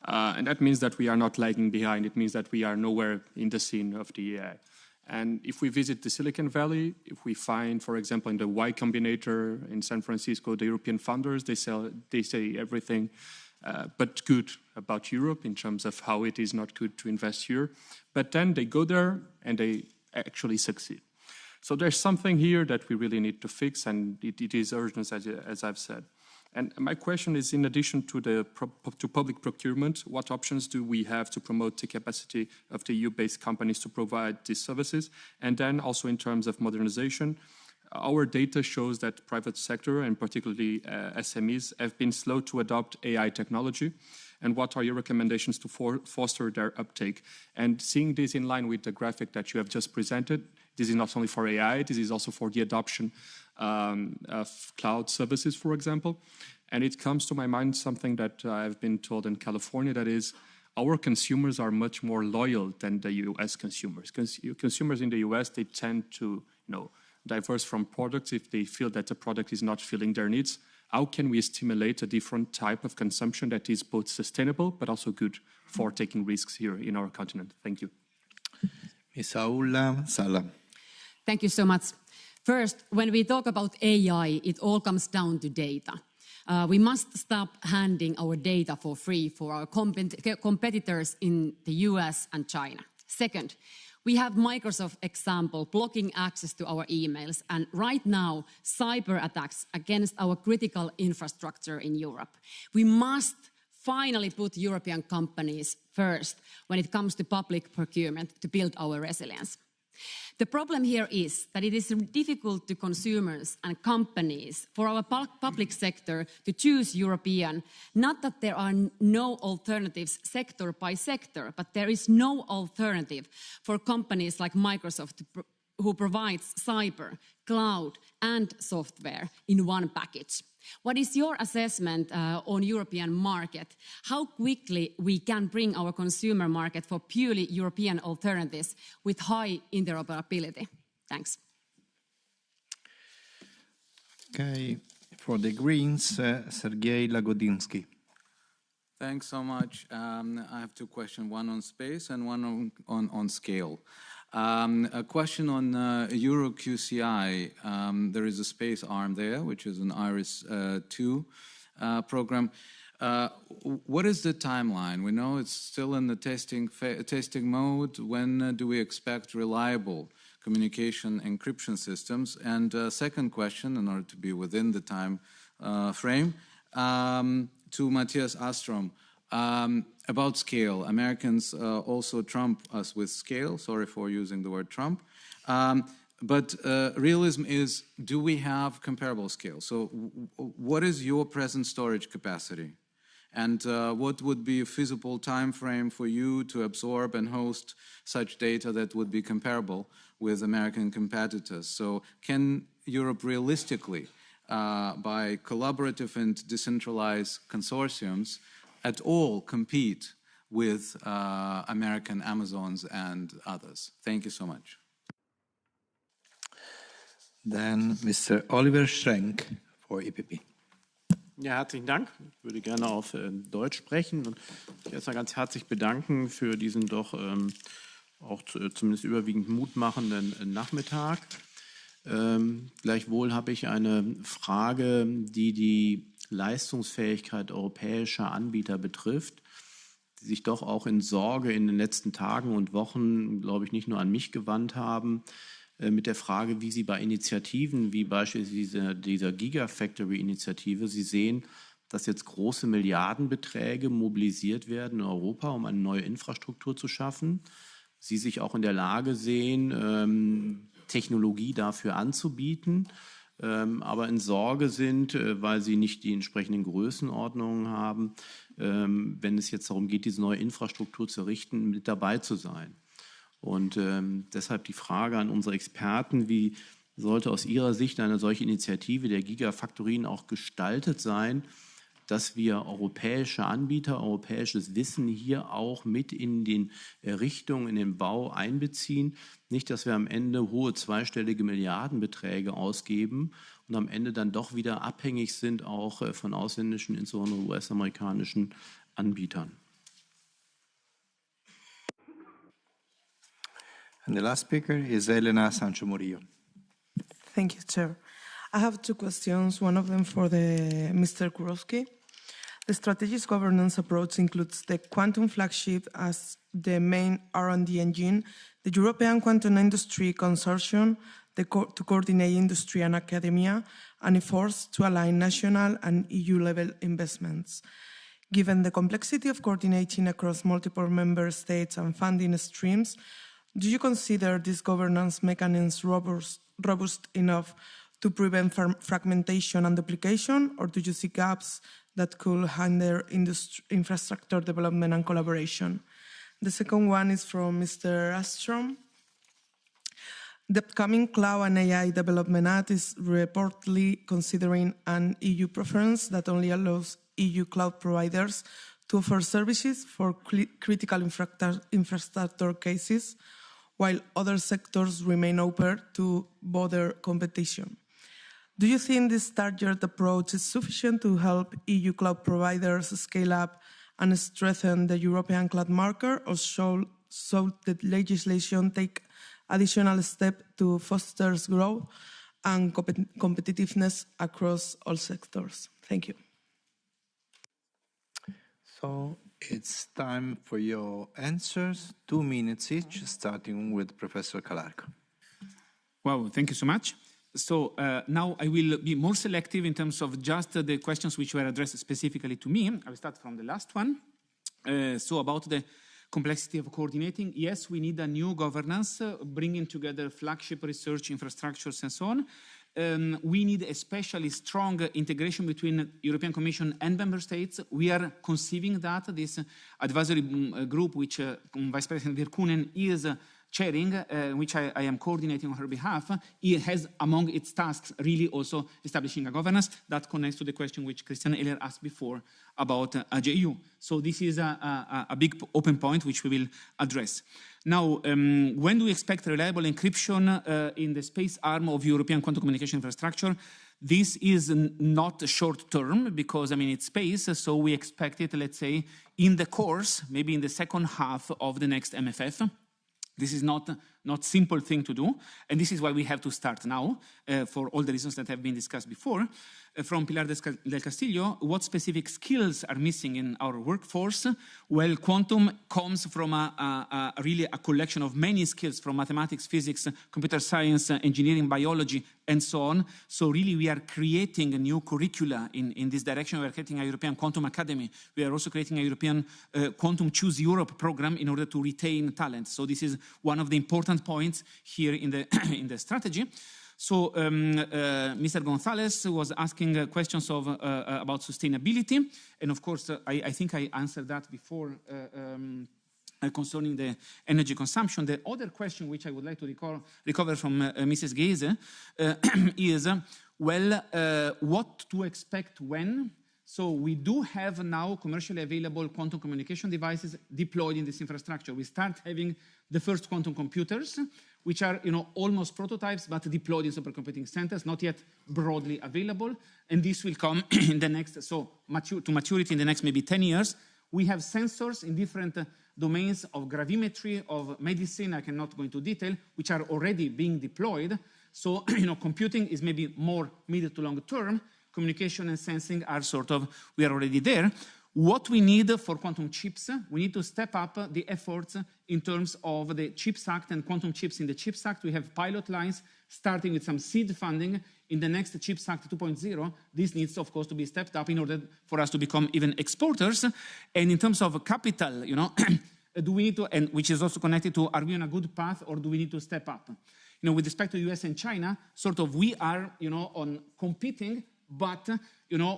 And that means that we are not lagging behind. It means that we are nowhere in the scene of the AI. And if we visit the Silicon Valley, if we find, for example, in the Y Combinator in San Francisco, the European founders, they say everything but good about Europe in terms of how it is not good to invest here. But then they go there and they actually succeed. So there's something here that we really need to fix, and it is urgent, as I've said. And my question is, in addition to public procurement, what options do we have to promote the capacity of the EU-based companies to provide these services? And then also in terms of modernization, our data shows that private sector, and particularly SMEs, have been slow to adopt AI technology. And what are your recommendations to foster their uptake? And seeing this in line with the graphic that you have just presented, this is not only for AI, this is also for the adoption of cloud services, for example. And it comes to my mind something that I've been told in California, that is, our consumers are much more loyal than the US consumers. Consumers in the US, they tend to, diverse from products if they feel that the product is not filling their needs. How can we stimulate a different type of consumption that is both sustainable but also good for taking risks here in our continent? Thank you. Ms. Aula Sala. Thank you so much. First, when we talk about AI, it all comes down to data. We must stop handing our data for free for our competitors in the US and China. Second, we have Microsoft example blocking access to our emails, and right now, cyber attacks against our critical infrastructure in Europe. We must finally put European companies first when it comes to public procurement to build our resilience. The problem here is that it is difficult to consumers and companies for our public sector to choose European, not that there are no alternatives sector by sector, but there is no alternative for companies like Microsoft who provides cyber, cloud and software in one package. What is your assessment on European market? How quickly we can bring our consumer market for purely European alternatives with high interoperability? Thanks. Okay, for the Greens, Sergei Lagodinsky. Thanks so much. I have two questions, one on space and one on scale. A question on EuroQCI. There is a space arm there, which is an IRIS-2 program. What is the timeline? We know it's still in the testing mode. When do we expect reliable communication encryption systems? And second question, in order to be within the time frame, to Matthias Astrom. About scale. Americans also trump us with scale. Sorry for using the word trump. But realism is, do we have comparable scale? So what is your present storage capacity? And what would be a feasible time frame for you to absorb and host such data that would be comparable with American competitors? So can Europe realistically, by collaborative and decentralized consortiums, at all compete with American Amazons and others? Thank you so much. Then Mr. Oliver Schrenk for EPP. Ja, herzlichen Dank. Ich würde gerne auf Deutsch sprechen und mich erstmal ganz herzlich bedanken für diesen doch auch zumindest überwiegend mutmachenden Nachmittag. Gleichwohl habe ich eine Frage, die Leistungsfähigkeit europäischer Anbieter betrifft, die sich doch auch in Sorge in den letzten Tagen und Wochen, glaube ich, nicht nur an mich gewandt haben, mit der Frage, wie Sie bei Initiativen wie beispielsweise dieser Gigafactory-Initiative, Sie sehen, dass jetzt große Milliardenbeträge mobilisiert werden in Europa, um eine neue Infrastruktur zu schaffen. Sie sich auch in der Lage sehen, Technologie dafür anzubieten, aber in Sorge sind, weil sie nicht die entsprechenden Größenordnungen haben, wenn es jetzt darum geht, diese neue Infrastruktur zu errichten, mit dabei zu sein. Und deshalb die Frage an unsere Experten, wie sollte aus Ihrer Sicht eine solche Initiative der Gigafactorien auch gestaltet sein, dass wir europäische Anbieter, europäisches Wissen hier auch mit in den Richtungen, in den Bau einbeziehen. Nicht, dass wir am Ende hohe zweistellige Milliardenbeträge ausgeben und am Ende dann doch wieder abhängig sind auch von ausländischen, insbesondere US-amerikanischen Anbietern. And the last speaker is Elena Sancho Murillo. Thank you, Chair. I have two questions, one of them for Mr. Kurowski. The strategic governance approach includes the quantum flagship as the main R&D engine, the European Quantum Industry Consortium to coordinate industry and academia, and efforts to align national and EU-level investments. Given the complexity of coordinating across multiple member states and funding streams, do you consider this governance mechanism robust enough to prevent fragmentation and duplication, or do you see gaps that could hinder infrastructure development and collaboration? The second one is from Mr. Ahlström. The upcoming Cloud and AI Development Act is reportedly considering an EU preference that only allows EU cloud providers to offer services for critical infrastructure cases, while other sectors remain open to broader competition. Do you think this targeted approach is sufficient to help EU cloud providers scale up and strengthen the European cloud market, or should the legislation take additional steps to foster growth and competitiveness across all sectors? Thank you. So it's time for your answers, 2 minutes each, starting with Professor Calarco. Wow, thank you so much. So now I will be more selective in terms of just the questions which were addressed specifically to me. I will start from the last one. So about the complexity of coordinating, yes, we need a new governance, bringing together flagship research infrastructures and so on. We need especially strong integration between European Commission and Member States. We are conceiving that this advisory group, which Vice President Virkkunen is chairing, which I am coordinating on her behalf, it has among its tasks really also establishing a governance that connects to the question which Christian Eller asked before about AJU. So this is a big open point which we will address. Now, when do we expect reliable encryption in the space arm of European quantum communication infrastructure? This is not short term because, I mean, it's space, so we expect it, let's say, in the course, maybe in the second half of the next MFF. This is not simple thing to do, and this is why we have to start now, for all the reasons that have been discussed before. From Pilar del Castillo, what specific skills are missing in our workforce? Well, quantum comes from really a collection of many skills from mathematics, physics, computer science, engineering, biology, and so on. So really we are creating a new curricula in this direction. We are creating a European Quantum Academy. We are also creating a European Quantum Choose Europe program in order to retain talent. So this is one of the important points here in the, in the strategy. So Mr. Gonzalez was asking questions of, about sustainability. And of course, I think I answered that before concerning the energy consumption. The other question which I would like to recover from Mrs. Geise is, well, what to expect when? So we do have now commercially available quantum communication devices deployed in this infrastructure. We start having the first quantum computers, which are, almost prototypes, but deployed in supercomputing centers, not yet broadly available. And this will come in the next, to maturity in the next maybe 10 years. We have sensors in different domains of gravimetry, of medicine, I cannot go into detail, which are already being deployed. So, computing is maybe more mid to long term. Communication and sensing are we are already there. What we need for quantum chips, we need to step up the efforts in terms of the CHIPS Act and quantum chips in the CHIPS Act. We have pilot lines starting with some seed funding. In the next CHIPS Act 2.0, this needs, of course, to be stepped up in order for us to become even exporters. And in terms of capital, do we need to, and which is also connected to, are we on a good path or do we need to step up? With respect to US and China, we are, on competing, but,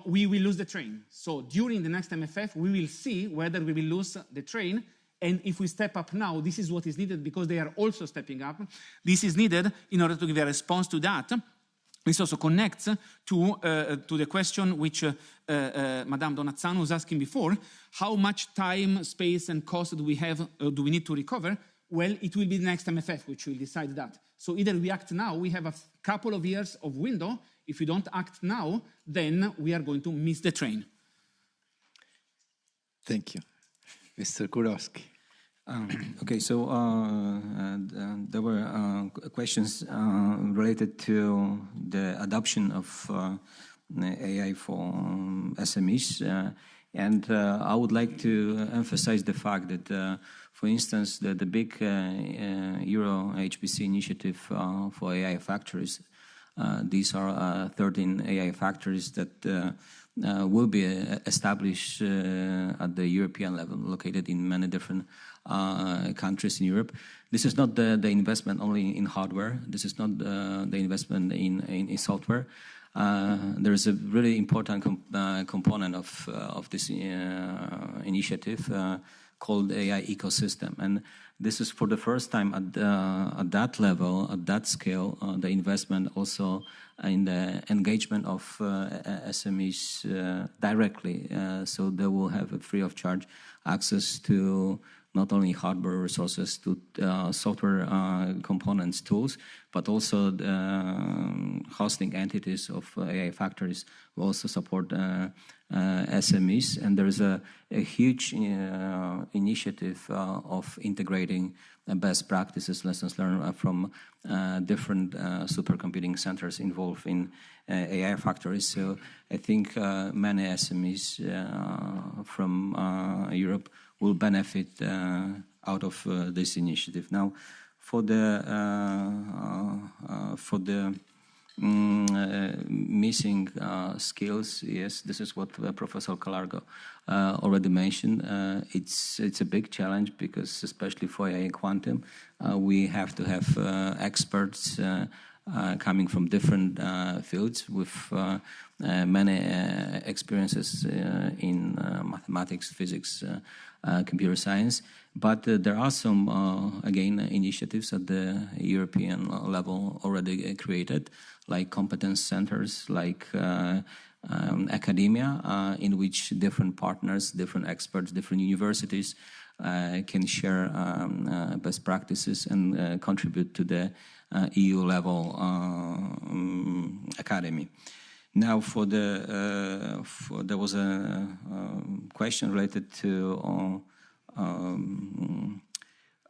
we will lose the train. So during the next MFF, we will see whether we will lose the train. And if we step up now, this is what is needed because they are also stepping up. This is needed in order to give a response to that. This also connects to the question which Madame Donazzano was asking before. How much time, space, and cost do we have? Do we need to recover? Well, it will be the next MFF which will decide that. So either we act now, we have a couple of years of window. If we don't act now, then we are going to miss the train. Thank you. Mr. Kurowski. Okay, so there were questions related to the adoption of AI for SMEs. And I would like to emphasize the fact that, for instance, the big Euro HPC initiative for AI factories, these are 13 AI factories that will be established at the European level, located in many different countries in Europe. This is not the investment only in hardware. This is not the investment in software. There is a really important component of this initiative called AI ecosystem. And this is for the first time at that level, at that scale, the investment also in the engagement of SMEs directly. So they will have a free of charge access to not only hardware resources, to software components, tools, but also the hosting entities of AI factories will also support SMEs. And there is a huge initiative of integrating best practices, lessons learned from different supercomputing centers involved in AI factories. So I think many SMEs from Europe will benefit out of this initiative. Now, for the missing skills, yes, this is what Professor Calargo already mentioned. It's a big challenge because, especially for AI quantum, we have to have experts coming from different fields with many experiences in mathematics, physics, computer science. But there are some, again, initiatives at the European level already created, like competence centers, like academia, in which different partners, different experts, different universities can share best practices and contribute to the EU level academy. Now, there was a question related to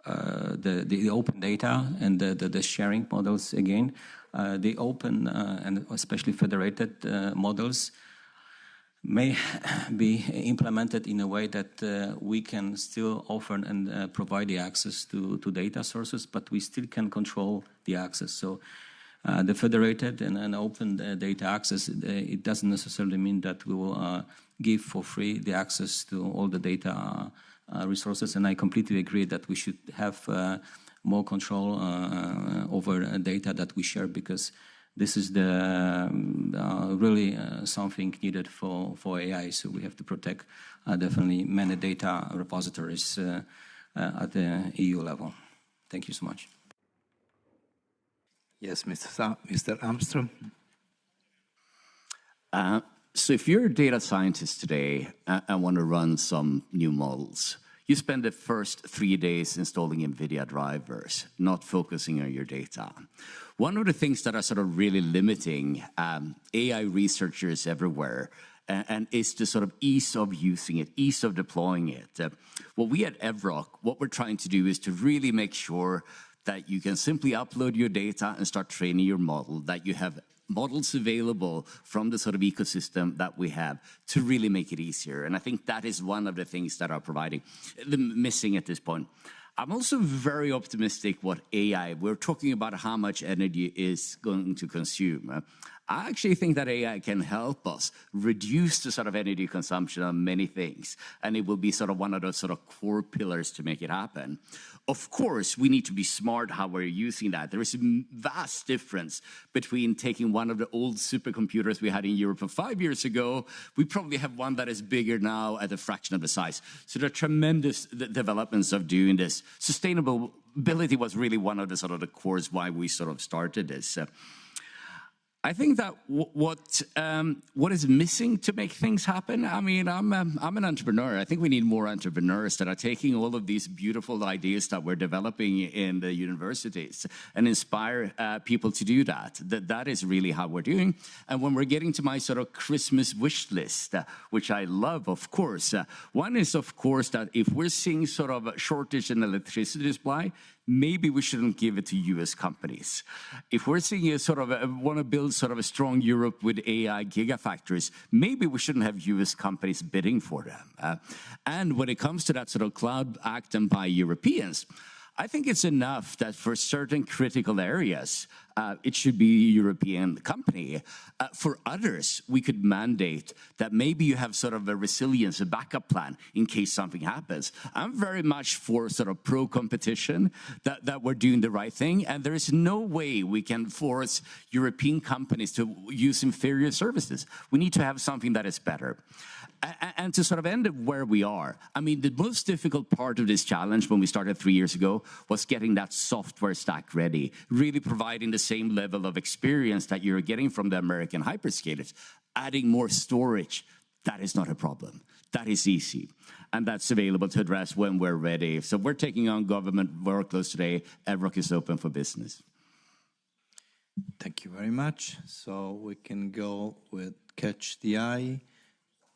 the open data and the sharing models again. The open and especially federated models may be implemented in a way that we can still offer and provide the access to data sources, but we still can control the access. So the federated and open data access, it doesn't necessarily mean that we will give for free the access to all the data resources. And I completely agree that we should have more control over data that we share, because this is the really something needed for AI. So we have to protect definitely many data repositories at the EU level. Thank you so much. Yes, Mr. Armstrong. So if you're a data scientist today and want to run some new models, you spend the first 3 days installing NVIDIA drivers, not focusing on your data. One of the things that are sort of really limiting AI researchers everywhere and is the sort of ease of using it, ease of deploying it. What we at Evrock, what we're trying to do is to really make sure that you can simply upload your data and start training your model, that you have models available from the sort of ecosystem that we have to really make it easier. And I think that is one of the things that are missing at this point. I'm also very optimistic what AI, we're talking about how much energy is going to consume. I actually think that AI can help us reduce the sort of energy consumption on many things, and it will be sort of one of those sort of core pillars to make it happen. Of course, we need to be smart how we're using that. There is a vast difference between taking one of the old supercomputers we had in Europe 5 years ago. We probably have one that is bigger now at a fraction of the size. So there are tremendous developments of doing this. Sustainability was really one of the sort of the cores why we sort of started this. I think that what is missing to make things happen. I mean, I'm an entrepreneur. I think we need more entrepreneurs that are taking all of these beautiful ideas that we're developing in the universities and inspire people to do that. That is really how we're doing. And when we're getting to my sort of Christmas wish list, which I love, of course, one is, of course, that if we're seeing sort of a shortage in electricity supply, maybe we shouldn't give it to US companies. If we're seeing a sort of want to build sort of a strong Europe with AI gigafactories, maybe we shouldn't have US companies bidding for them. And when it comes to that sort of Cloud Act and by Europeans, I think it's enough that for certain critical areas, it should be a European company. For others, we could mandate that maybe you have sort of a resilience, a backup plan in case something happens. I'm very much for sort of pro-competition, that we're doing the right thing, and there is no way we can force European companies to use inferior services. We need to have something that is better. And to sort of end it where we are, I mean, the most difficult part of this challenge when we started 3 years ago was getting that software stack ready, really providing the same level of experience that you're getting from the American hyperscalers. Adding more storage, that is not a problem. That is easy. And that's available to address when we're ready. So we're taking on government workloads today. EVROC is open for business. Thank you very much. So we can go with Catch the Eye.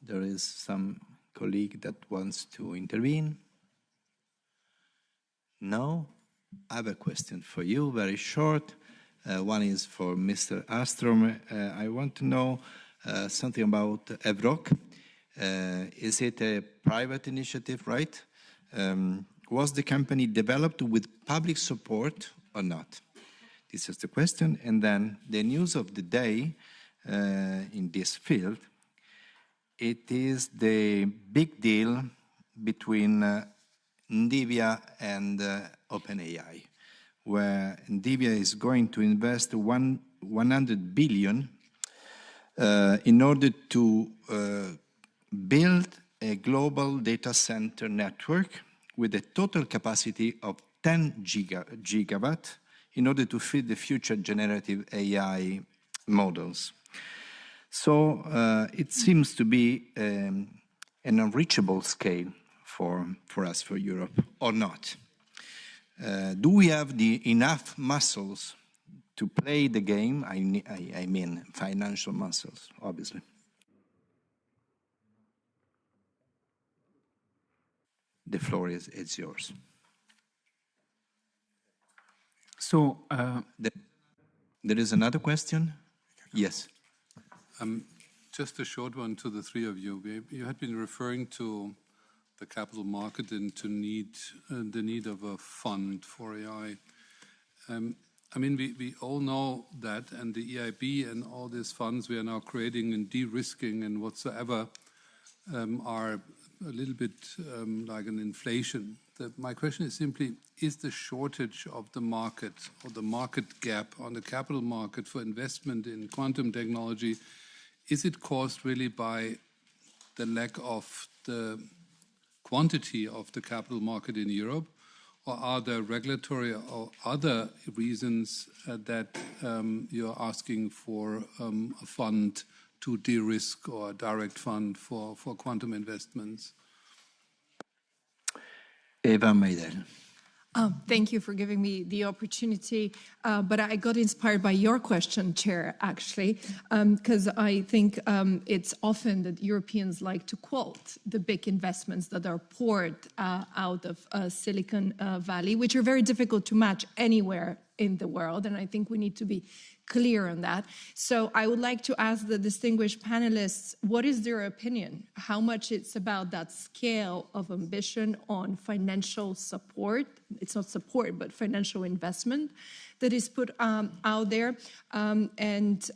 There is some colleague that wants to intervene. No? I have a question for you, very short. One is for Mr. Ahlström. I want to know something about EVROC. Is it a private initiative, right? Was the company developed with public support or not? This is the question. And then the news of the day in this field, it is the big deal between NVIDIA and OpenAI, where NVIDIA is going to invest 100 billion in order to build a global data center network with a total capacity of 10 gigawatt in order to feed the future generative AI models. So it seems to be an unreachable scale for us, for Europe, or not. Do we have enough muscles to play the game? I mean financial muscles, obviously. The floor is yours. So there is another question? Yes. Just a short one to the three of you. You had been referring to the capital market and to the need of a fund for AI. I mean, we all know that, and the EIB and all these funds we are now creating and de-risking and whatsoever are a little bit like an inflation. My question is simply, is the shortage of the market or the market gap on the capital market for investment in quantum technology, is it caused really by the lack of the quantity of the capital market in Europe, or are there regulatory or other reasons that you're asking for a fund to de-risk or a direct fund for quantum investments? Eva Meidel. Thank you for giving me the opportunity. But I got inspired by your question, Chair, actually, because I think it's often that Europeans like to quote the big investments that are poured out of Silicon Valley, which are very difficult to match anywhere in the world. And I think we need to be clear on that. So I would like to ask the distinguished panelists, what is their opinion? How much it's about that scale of ambition on financial support? It's not support, but financial investment that is put out there. And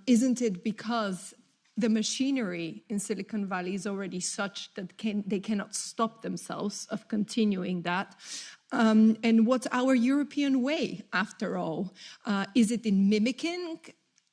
isn't it because the machinery in Silicon Valley is already such that they cannot stop themselves of continuing that? And what's our European way, after all? Is it in mimicking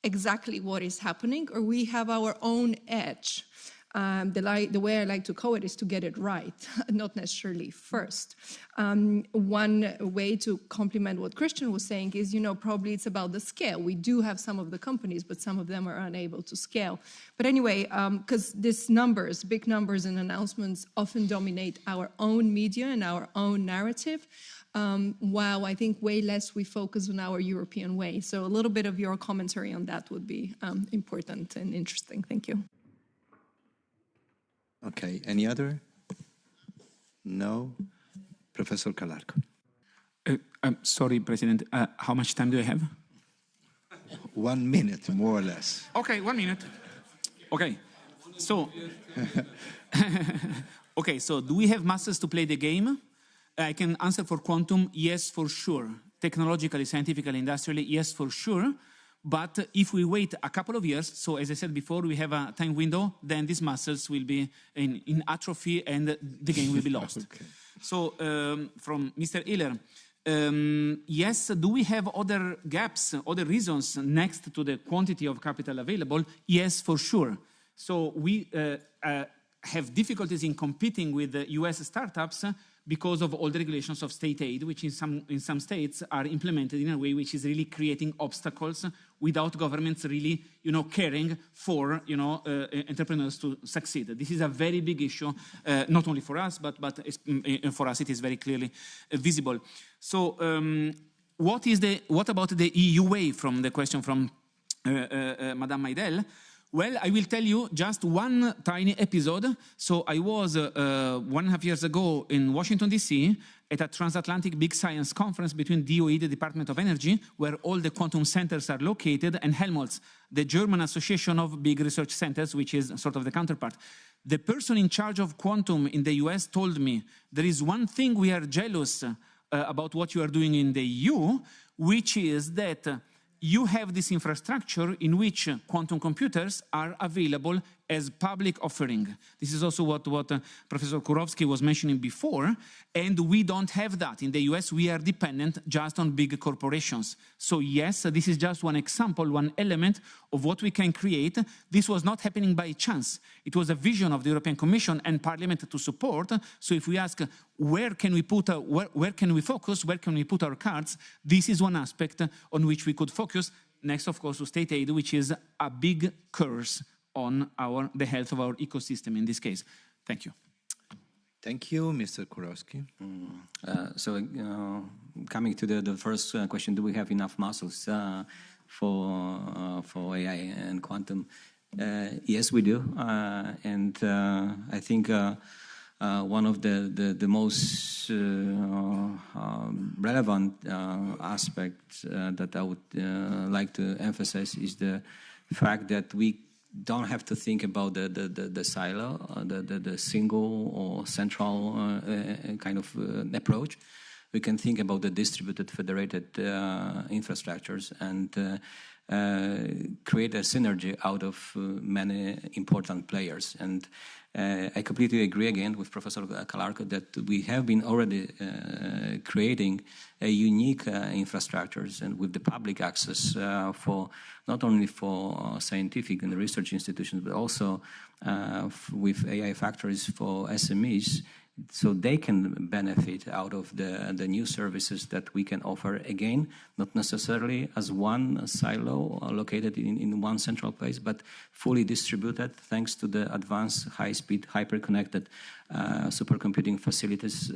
exactly what is happening, or we have our own edge? The way I like to call it is to get it right, not necessarily first. One way to complement what Christian was saying is, probably it's about the scale. We do have some of the companies, but some of them are unable to scale. But anyway, because these numbers, big numbers and announcements often dominate our own media and our own narrative, while I think way less we focus on our European way. So a little bit of your commentary on that would be important and interesting. Thank you. Okay, any other? No? Professor Calarco. I'm sorry, President. How much time do I have? 1 minute, more or less. Okay, 1 minute. Okay, so okay, so do we have muscles to play the game? I can answer for quantum, yes, for sure. Technologically, scientifically, industrially, yes, for sure. But if we wait a couple of years, so as I said before, we have a time window, then these muscles will be in atrophy and the game will be lost. Okay. So from Mr. Ehler, yes, do we have other gaps, other reasons next to the quantity of capital available? Yes, for sure. So we have difficulties in competing with the US startups because of all the regulations of state aid, which in some states are implemented in a way which is really creating obstacles without governments really, caring for, entrepreneurs to succeed. This is a very big issue, not only for us, but for us it is very clearly visible. So what about the EU way, from the question from Madame Maidel? Well, I will tell you just one tiny episode. So I was 1.5 years ago in Washington, D.C. at a transatlantic big science conference between DOE, the Department of Energy, where all the quantum centers are located, and Helmholtz, the German Association of Big Research Centers, which is sort of the counterpart. The person in charge of quantum in the US told me, there is one thing we are jealous about what you are doing in the EU, which is that you have this infrastructure in which quantum computers are available as public offering. This is also what Professor Kurowski was mentioning before, and we don't have that. In the US, we are dependent just on big corporations. So yes, this is just one example, one element of what we can create. This was not happening by chance. It was a vision of the European Commission and Parliament to support. So if we ask, where can we focus, where can we put our cards, this is one aspect on which we could focus. Next, of course, to state aid, which is a big curse on the health of our ecosystem in this case. Thank you. Thank you, Mr. Kurowski. Coming to the first question, do we have enough muscles for AI and quantum? Yes, we do. And I think one of the most relevant aspects that I would like to emphasize is the fact that we don't have to think about the silo, the single or central kind of approach. We can think about the distributed, federated infrastructures and create a synergy out of many important players. And I completely agree again with Professor Calarco that we have been already creating a unique infrastructures and with the public access for not only for scientific and research institutions, but also with AI factories for SMEs, so they can benefit out of the new services that we can offer, again, not necessarily as one silo located in one central place, but fully distributed thanks to the advanced, high-speed, hyper-connected supercomputing facilities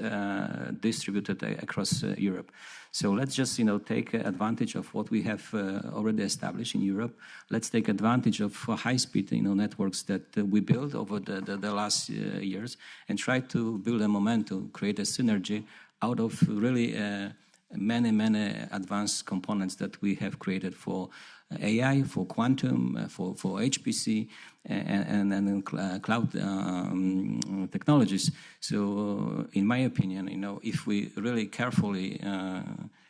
distributed across Europe. So let's just take advantage of what we have already established in Europe. Let's take advantage of high-speed networks that we built over the last years and try to build a momentum, create a synergy out of really many advanced components that we have created for AI, for quantum, for HPC, and cloud technologies. So, in my opinion, if we really carefully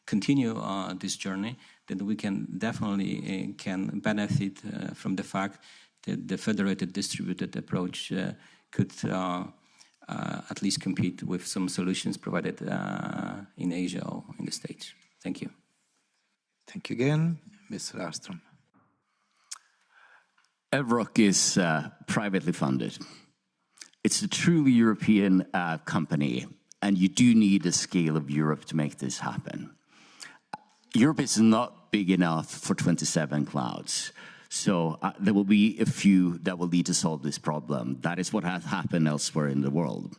continue this journey, then we can definitely can benefit from the fact that the federated distributed approach could at least compete with some solutions provided in Asia or in the States. Thank you. Thank you again, Mr. Ahlström. Evrock is privately funded. It's a truly European company, and you do need the scale of Europe to make this happen. Europe is not big enough for 27 clouds. So there will be a few that will need to solve this problem. That is what has happened elsewhere in the world.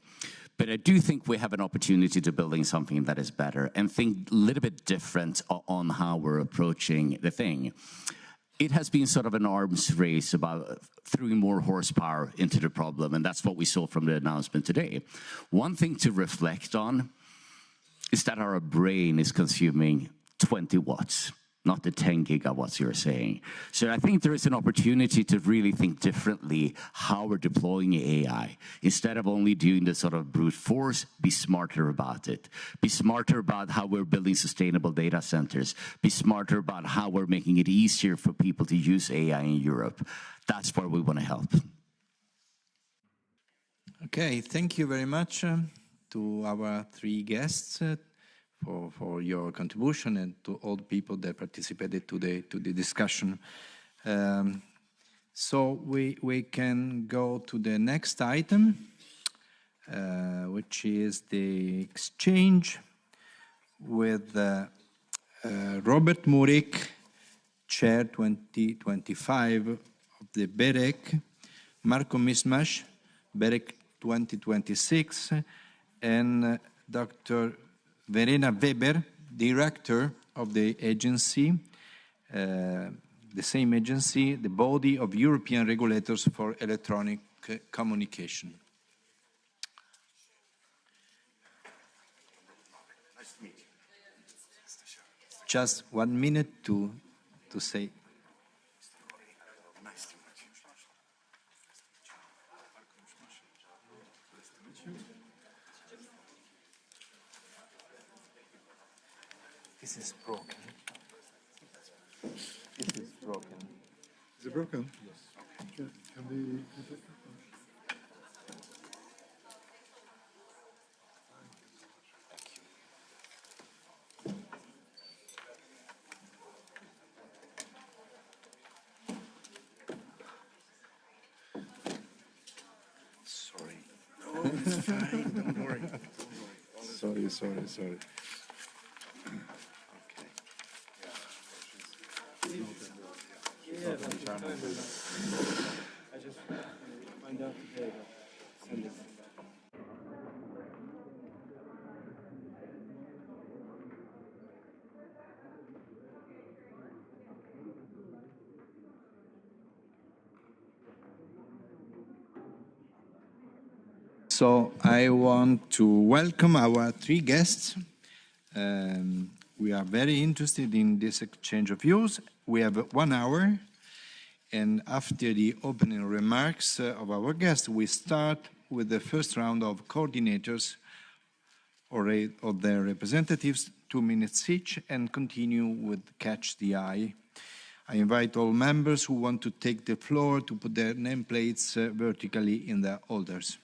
But I do think we have an opportunity to building something that is better and think a little bit different on how we're approaching the thing. It has been sort of an arms race about throwing more horsepower into the problem, and that's what we saw from the announcement today. One thing to reflect on is that our brain is consuming 20 watts, not the 10 gigawatts you're saying. So I think there is an opportunity to really think differently how we're deploying AI. Instead of only doing the sort of brute force, be smarter about it. Be smarter about how we're building sustainable data centers. Be smarter about how we're making it easier for people to use AI in Europe. That's where we want to help. Okay, thank you very much to our three guests. For your contribution and to all the people that participated today to the discussion. So we can go to the next item, which is the exchange with Robert Muric, Chair 2025 of the BEREC, Marco Mismash, BEREC 2026, and Dr. Verena Weber, Director of the agency, the same agency, the Body of European Regulators for Electronic Communication. Nice to meet you. Just 1 minute to say. Nice to meet you. This is broken. This is broken. Is it broken? Yes. Okay. Can we... Sorry. No, it's fine. Don't worry. Sorry. I just find out today that send it. So I want to welcome our three guests. We are very interested in this exchange of views. We have 1 hour, and after the opening remarks of our guests, we start with the first round of coordinators or of their representatives, 2 minutes each, and continue with Catch the Eye. I invite all members who want to take the floor to put their nameplates vertically in the holders.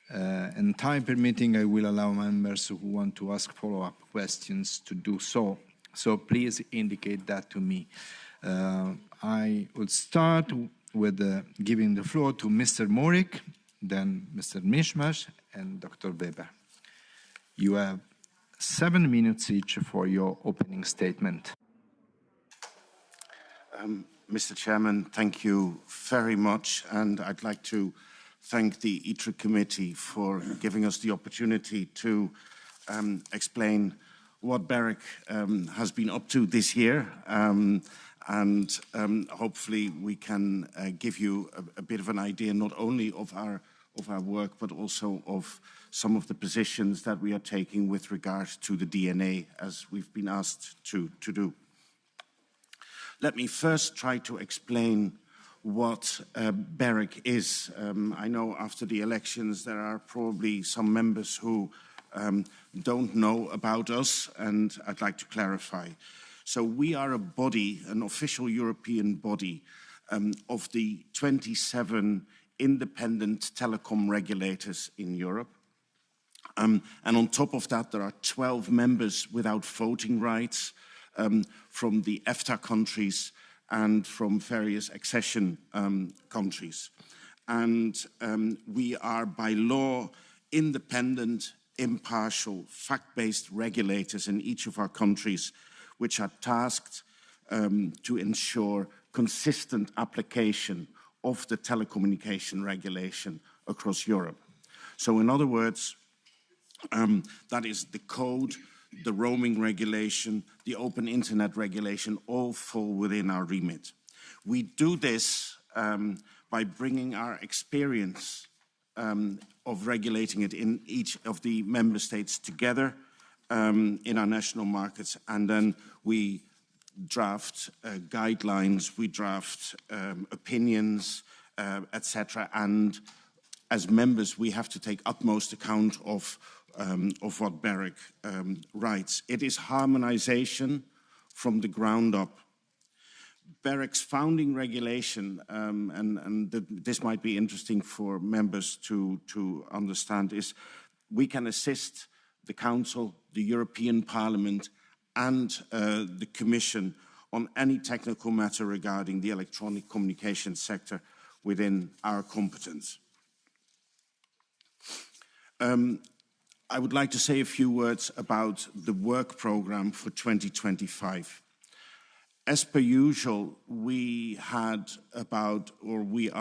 And time permitting, I will allow members who want to ask follow-up questions to do so. So please indicate that to me. I will start with giving the floor to Mr. Muric, then Mr. Mismash, and Dr. Weber. You have 7 minutes each for your opening statement. Mr. Chairman, thank you very much, and I'd like to thank the ITRE committee for giving us the opportunity to explain what BEREC has been up to this year, and hopefully we can give you a bit of an idea not only of our work but also of some of the positions that we are taking with regard to the DNA as we've been asked to do. Let me first try to explain what BEREC is. I know after the elections there are probably some members who don't know about us, and I'd like to clarify. So we are a body, an official European body of the 27 independent telecom regulators in Europe. And on top of that, there are 12 members without voting rights from the EFTA countries, and from various accession countries. And we are by law independent, impartial, fact-based regulators in each of our countries, which are tasked to ensure consistent application of the telecommunication regulation across Europe. So in other words, that is the code, the roaming regulation, the open internet regulation, all fall within our remit. We do this by bringing our experience of regulating it in each of the member states together in our national markets, and then we draft guidelines, we draft opinions, etc. And as members, we have to take utmost account of what BEREC writes. It is harmonization from the ground up. BEREC's founding regulation, this might be interesting for members to understand, is we can assist the Council, the European Parliament, and the Commission on any technical matter regarding the electronic communication sector within our competence. I would like to say a few words about the work program for 2025. As per usual, we are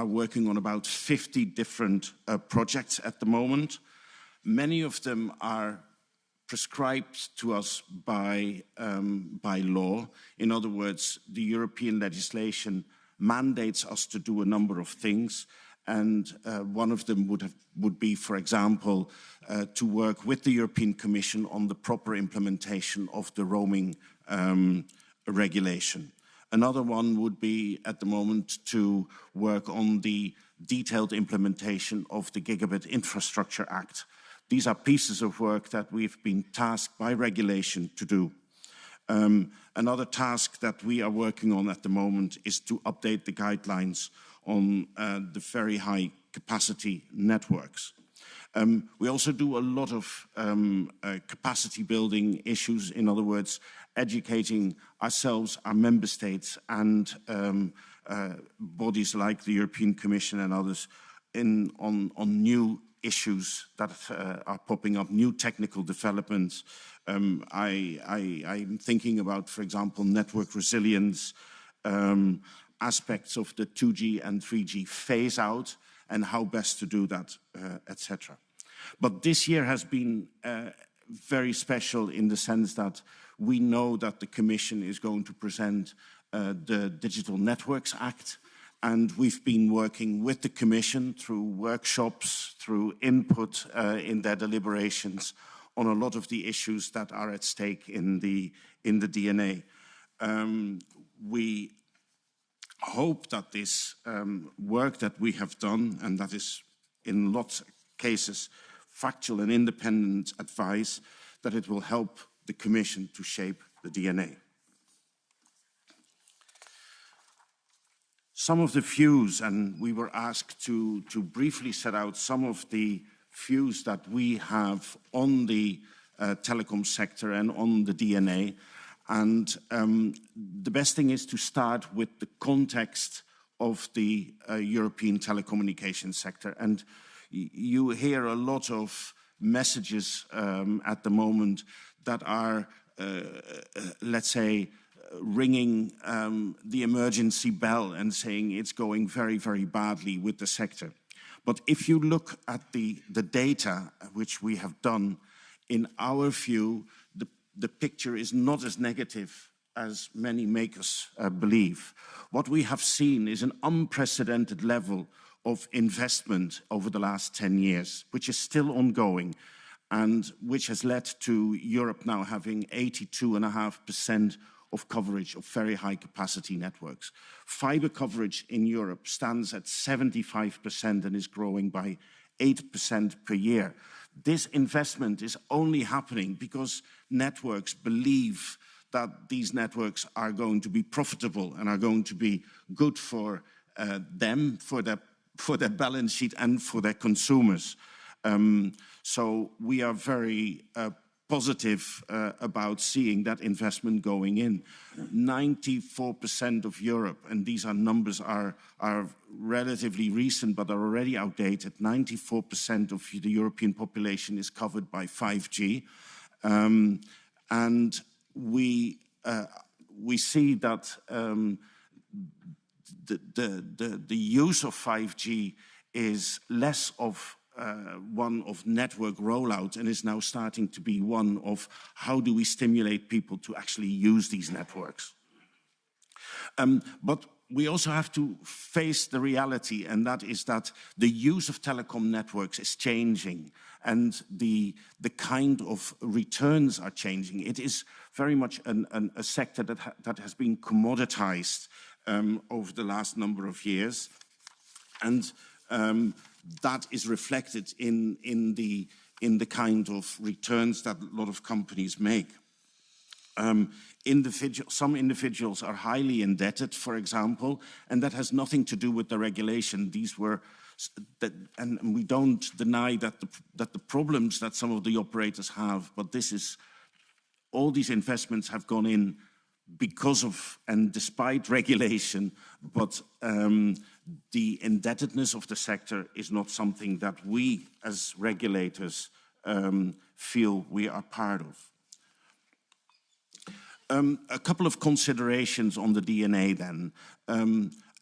working on about 50 different projects at the moment. Many of them are prescribed to us by law. In other words, the European legislation mandates us to do a number of things, and one of them would be, for example, to work with the European Commission on the proper implementation of the roaming regulation. Another one would be, at the moment, to work on the detailed implementation of the Gigabit Infrastructure Act. These are pieces of work that we've been tasked by regulation to do. Another task that we are working on at the moment is to update the guidelines on the very high capacity networks. We also do a lot of capacity building issues, in other words, educating ourselves, our member states, and bodies like the European Commission and others on new issues that are popping up, new technical developments. I'm thinking about, for example, network resilience, aspects of the 2G and 3G phase out, and how best to do that, etc. But this year has been very special in the sense that we know that the Commission is going to present the Digital Networks Act, and we've been working with the Commission through workshops, through input in their deliberations on a lot of the issues that are at stake in the DNA. We hope that this work that we have done, and that is in lots of cases factual and independent advice, that it will help the Commission to shape the DNA. Some of the views, and we were asked to briefly set out some of the views that we have on the telecom sector and on the DNA. And the best thing is to start with the context of the European telecommunications sector. And you hear a lot of messages at the moment that are, let's say, ringing the emergency bell and saying it's going very, very badly with the sector. But if you look at the data which we have done, in our view, the picture is not as negative as many make us believe. What we have seen is an unprecedented level of investment over the last 10 years, which is still ongoing, and which has led to Europe now having 82.5% of coverage of very high capacity networks. Fiber coverage in Europe stands at 75% and is growing by 8% per year. This investment is only happening because networks believe that these networks are going to be profitable and are going to be good for them, for their balance sheet and for their consumers. So we are very positive about seeing that investment going in. 94% of Europe, and these are numbers are relatively recent but are already outdated, 94% of the European population is covered by 5G. And we see that the use of 5G is less of one of network rollout and is now starting to be one of how do we stimulate people to actually use these networks. But we also have to face the reality, and that is that the use of telecom networks is changing and the kind of returns are changing. It is very much a sector that has been commoditized over the last number of years. And that is reflected in the kind of returns that a lot of companies make. Some individuals are highly indebted, for example, and that has nothing to do with the regulation. And we don't deny that the problems that some of the operators have, but all these investments have gone in because of and despite regulation, but the indebtedness of the sector is not something that we as regulators feel we are part of. A couple of considerations on the DNA then.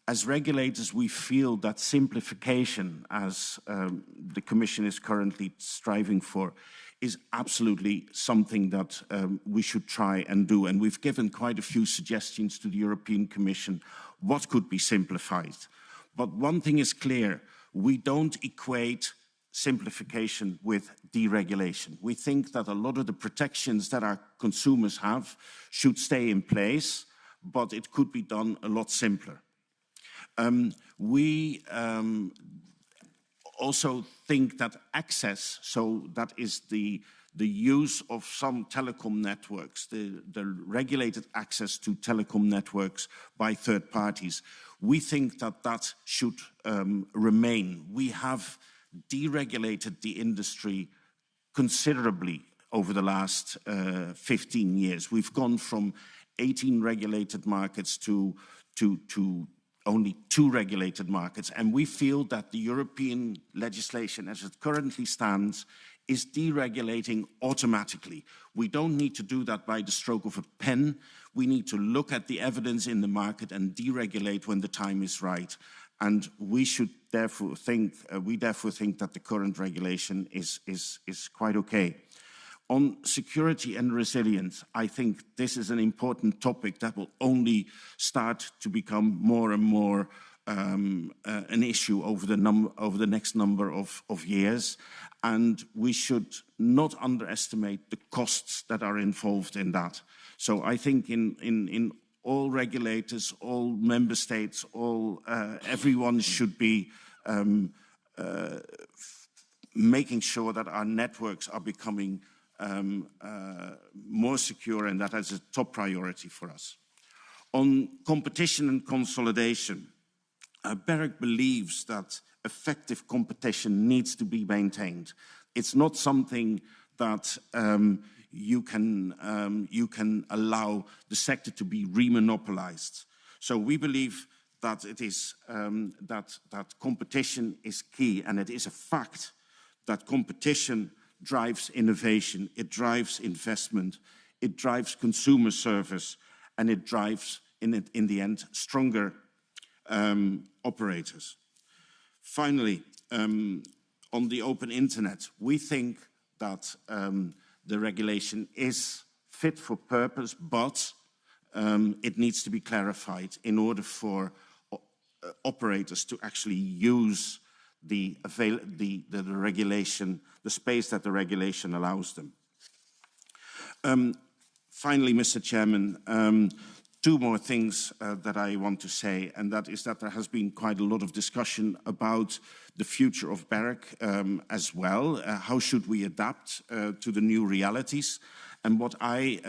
As regulators, we feel that simplification, as the Commission is currently striving for, is absolutely something that we should try and do. And we've given quite a few suggestions to the European Commission what could be simplified. But one thing is clear, we don't equate simplification with deregulation. We think that a lot of the protections that our consumers have should stay in place, but it could be done a lot simpler. We also think that access, so that is the use of some telecom networks, the regulated access to telecom networks by third parties, we think that that should remain. We have deregulated the industry considerably over the last 15 years. We've gone from 18 regulated markets to only 2 regulated markets. And we feel that the European legislation as it currently stands is deregulating automatically. We don't need to do that by the stroke of a pen. We need to look at the evidence in the market and deregulate when the time is right. And we should therefore think, that the current regulation is quite okay. On security and resilience, I think this is an important topic that will only start to become more and more an issue over the next number of years. And we should not underestimate the costs that are involved in that. So I think in all regulators, all member states, everyone should be making sure that our networks are becoming more secure, and that is a top priority for us. On competition and consolidation, BEREC believes that effective competition needs to be maintained. It's not something that you can allow the sector to be remonopolized. So we believe that it is that competition is key, and it is a fact that competition drives innovation, it drives investment, it drives consumer service, and it drives, in the end, stronger operators. Finally, on the open internet, we think that the regulation is fit for purpose, but it needs to be clarified in order for operators to actually use the regulation, the space that the regulation allows them. Finally, Mr. Chairman, 2 more things that I want to say, and that is that there has been quite a lot of discussion about the future of BEREC as well. How should we adapt to the new realities? And what I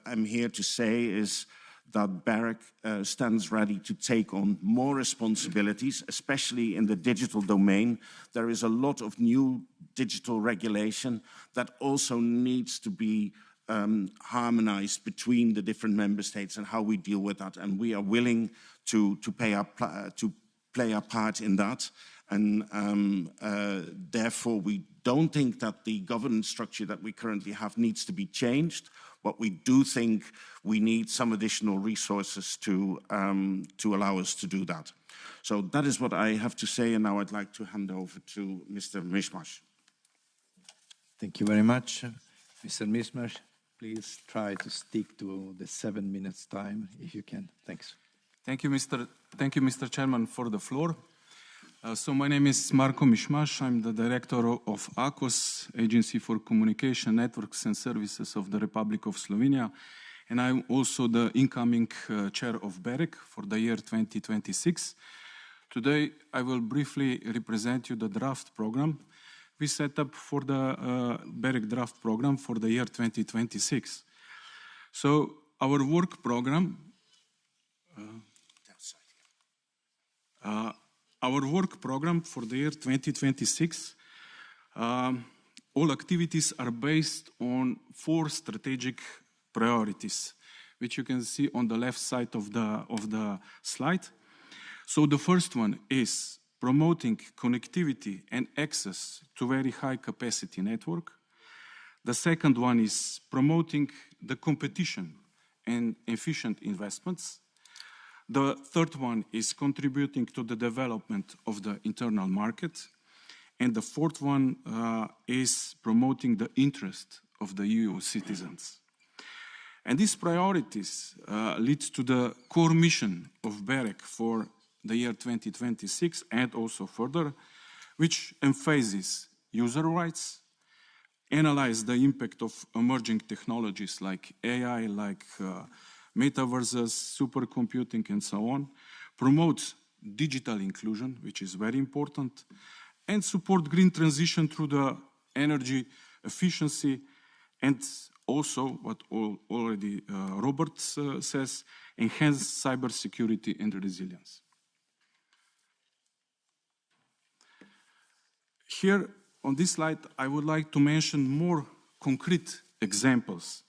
am here to say is that BEREC stands ready to take on more responsibilities, especially in the digital domain. There is a lot of new digital regulation that also needs to be harmonized between the different member states and how we deal with that. And we are willing to play our part in that. And therefore, we don't think that the governance structure that we currently have needs to be changed, but we do think we need some additional resources to allow us to do that. So that is what I have to say, and now I'd like to hand over to Mr. Mismash. Thank you very much. Mr. Mismash, please try to stick to the 7 minutes time if you can. Thanks. Thank you, Mr. Chairman, for the floor. So my name is Marko Mišmaš. I'm the director of ACOS, Agency for Communication Networks and Services of the Republic of Slovenia. And I'm also the incoming chair of BEREC for the year 2026. Today, I will briefly represent you the draft program we set up for the BEREC draft program for the year 2026. So our work program for the year 2026, all activities are based on 4 strategic priorities, which you can see on the left side of the slide. So the first one is promoting connectivity and access to very high capacity network. The second one is promoting the competition and efficient investments. The third one is contributing to the development of the internal market. And the fourth one is promoting the interest of the EU citizens. And these priorities lead to the core mission of BEREC for the year 2026 and also further, which emphasizes user rights, analyze the impact of emerging technologies like AI, like metaverses, supercomputing, and so on, promote digital inclusion, which is very important, and support green transition through the energy efficiency, and also, what already Robert says, enhance cybersecurity and resilience. Here on this slide, I would like to mention more concrete examples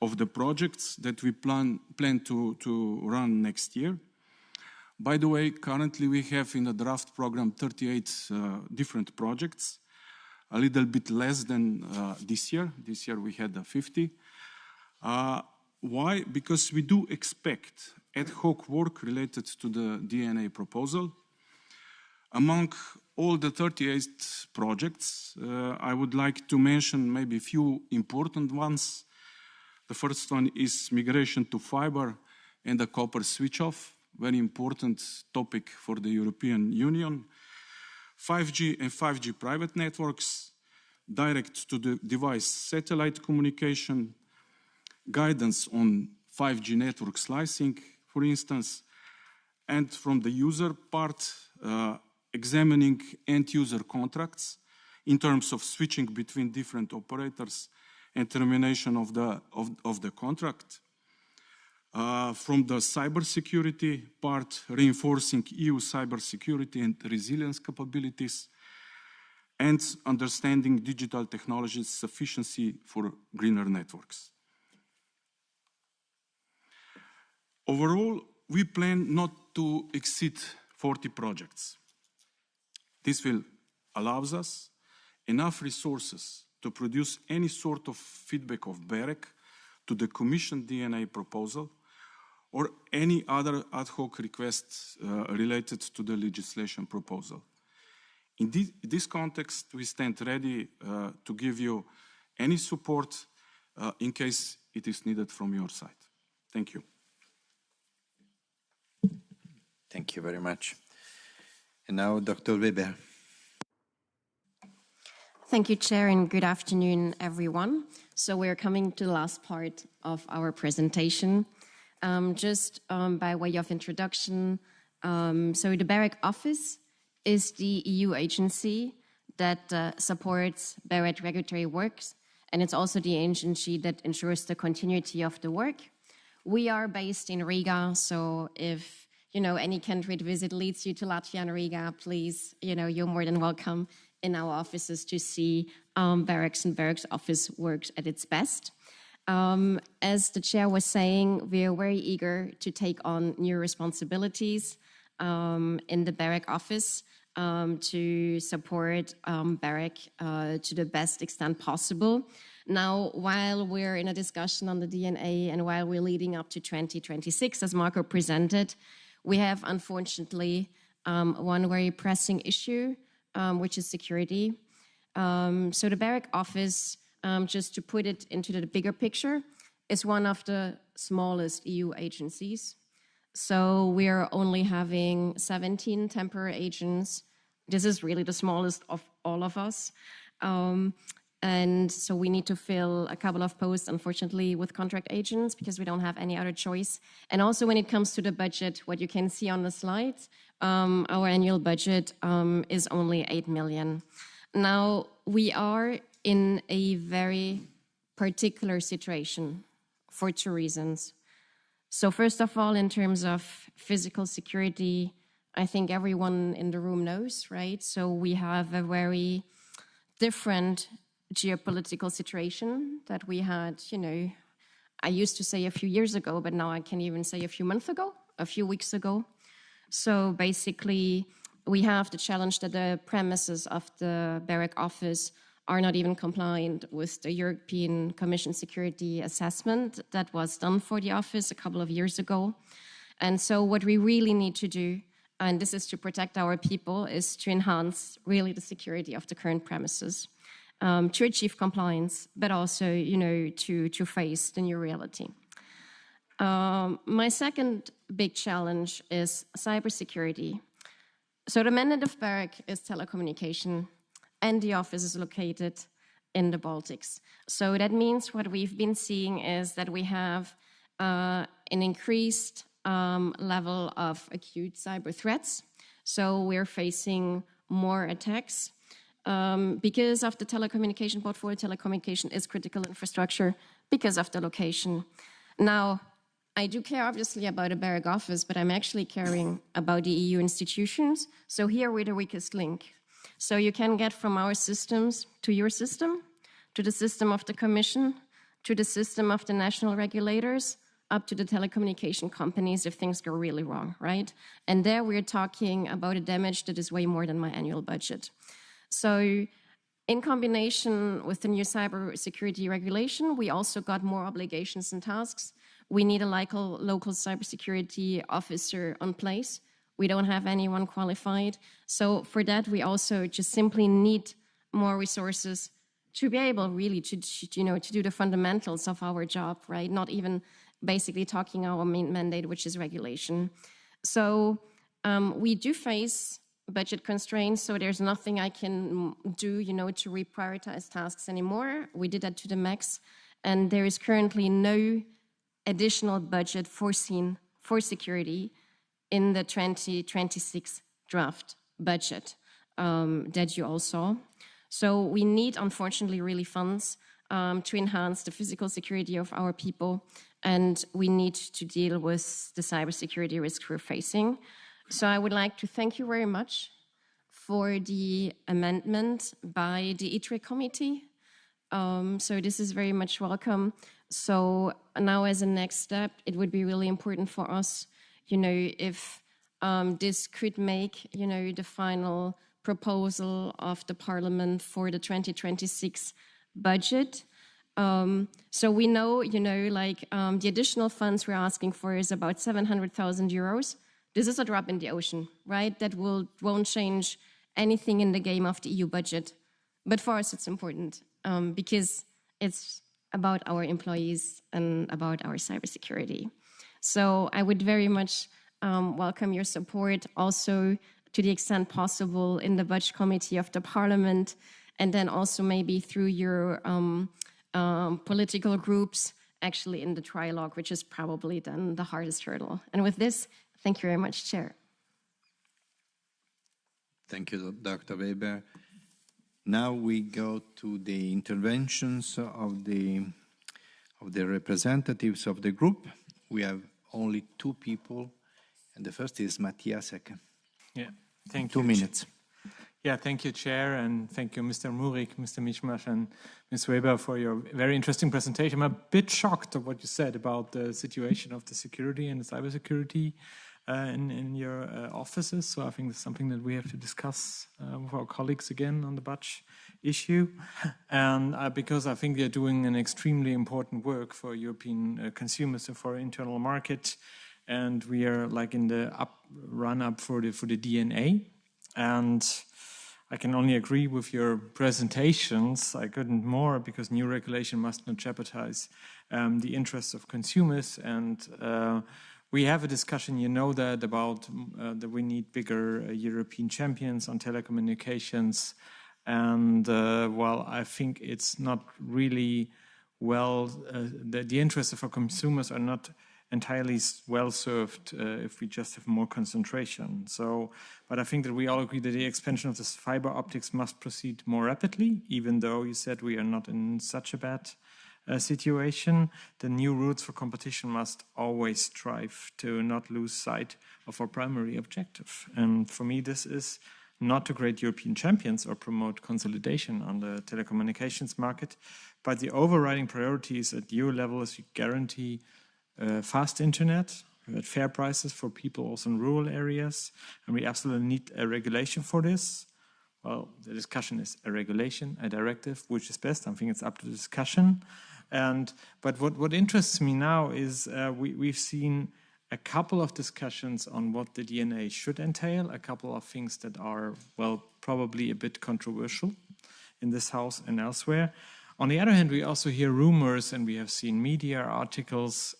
of the projects that we plan to run next year. By the way, currently we have in the draft program 38 different projects, a little bit less than this year. This year we had 50. Why? Because we do expect ad hoc work related to the DNA proposal. Among all the 38 projects, I would like to mention maybe a few important ones. The first one is migration to fiber and the copper switch-off, very important topic for the European Union. 5G and 5G private networks, direct-to-device satellite communication, guidance on 5G network slicing, for instance, and from the user part, examining end-user contracts in terms of switching between different operators and termination of the contract. From the cybersecurity part, reinforcing EU cybersecurity and resilience capabilities, and understanding digital technologies sufficiency for greener networks. Overall, we plan not to exceed 40 projects. This will allow us enough resources to produce any sort of feedback of BEREC to the Commission DNA proposal or any other ad hoc requests related to the legislation proposal. In this context, we stand ready to give you any support in case it is needed from your side. Thank you. Thank you very much. And now, Dr. Weber. Thank you, Chair, and good afternoon, everyone. So we're coming to the last part of our presentation. Just by way of introduction, so the BEREC office is the EU agency that supports BEREC regulatory works, and it's also the agency that ensures the continuity of the work. We are based in Riga, so if any country to visit leads you to Latvia and Riga, please, you're more than welcome in our offices to see Barracks and Barracks office works at its best. As the chair was saying, we are very eager to take on new responsibilities in the Barrack office to support Barrack to the best extent possible. Now, while we're in a discussion on the DNA and while we're leading up to 2026, as Marco presented, we have, unfortunately, one very pressing issue, which is security. So the Barrack office, just to put it into the bigger picture, is one of the smallest EU agencies. So we are only having 17 temporary agents. This is really the smallest of all of us. And so we need to fill a couple of posts, unfortunately, with contract agents because we don't have any other choice. And also when it comes to the budget, what you can see on the slide, our annual budget is only 8 million. Now, we are in a very particular situation for two reasons. So first of all, in terms of physical security, I think everyone in the room knows, right? So we have a very different geopolitical situation that we had, I used to say a few years ago, but now I can even say a few months ago, a few weeks ago. So basically, we have the challenge that the premises of the Barrack office are not even compliant with the European Commission security assessment that was done for the office a couple of years ago. And so what we really need to do, and this is to protect our people, is to enhance really the security of the current premises. To achieve compliance, but also, to face the new reality. My second big challenge is cybersecurity. So the mandate of Barrack is telecommunication, and the office is located in the Baltics. So that means what we've been seeing is that we have an increased level of acute cyber threats. So we're facing more attacks. Because of the telecommunication portfolio, telecommunication is critical infrastructure because of the location. Now, I do care obviously about a Barrack office, but I'm actually caring about the EU institutions. So here we're the weakest link. So you can get from our systems to your system, to the system of the Commission, to the system of the national regulators, up to the telecommunication companies if things go really wrong, right? And there we're talking about a damage that is way more than my annual budget. So in combination with the new cybersecurity regulation, we also got more obligations and tasks. We need a local cybersecurity officer on place. We don't have anyone qualified. So for that, we also just simply need more resources to be able really to do the fundamentals of our job, right? Not even basically talking our main mandate, which is regulation. So we do face budget constraints, so there's nothing I can do, to reprioritize tasks anymore. We did that to the max, and there is currently no additional budget foreseen for security in the 2026 draft budget that you all saw. So we need, unfortunately, really funds to enhance the physical security of our people, and we need to deal with the cybersecurity risks we're facing. So I would like to thank you very much for the amendment by the ITRE committee. So this is very much welcome. So now as a next step, it would be really important for us, if this could make, the final proposal of the Parliament for the 2026 budget. So we know, the additional funds we're asking for is about 700,000 euros. This is a drop in the ocean, right? That won't change anything in the game of the EU budget. But for us, it's important because it's about our employees and about our cybersecurity. So I would very much welcome your support also to the extent possible in the budget committee of the Parliament, and then also maybe through your political groups, actually in the trilogue, which is probably then the hardest hurdle. And with this, thank you very much, Chair. Thank you, Dr. Weber. Now we go to the interventions of the representatives of the group. We have only two people And the first is Matthias Ecke. Yeah, thank 2 you. minutes. Yeah, thank you, Chair, and thank you, Mr. Murik, Mr. Mischmasch, and Ms. Weber for your very interesting presentation. I'm a bit shocked of what you said about the situation of the security and the cybersecurity in your offices. So I think it's something that we have to discuss with our colleagues again on the Batch issue. And because I think you're doing an extremely important work for European consumers and for our internal market. And we are like in the run-up for the DNA. And I can only agree with your presentations. I couldn't more, because new regulation must not jeopardize the interests of consumers. And we have a discussion, you know that, about that we need bigger European champions on telecommunications. And well, I think it's not really well, the interests of our consumers are not entirely well served if we just have more concentration. So, but I think that we all agree that the expansion of this fiber optics must proceed more rapidly, even though you said we are not in such a bad situation. The new rules for competition must always strive to not lose sight of our primary objective. And for me, this is not to create European champions or promote consolidation on the telecommunications market, but the overriding priority is at EU level is to guarantee fast internet at fair prices for people also in rural areas, and we absolutely need a regulation for this. Well, the discussion is a regulation, a directive, which is best. I think it's up to discussion. But what interests me now is we've seen a couple of discussions on what the DNA should entail, a couple of things that are, well, probably a bit controversial in this House and elsewhere. On the other hand, we also hear rumors, and we have seen media articles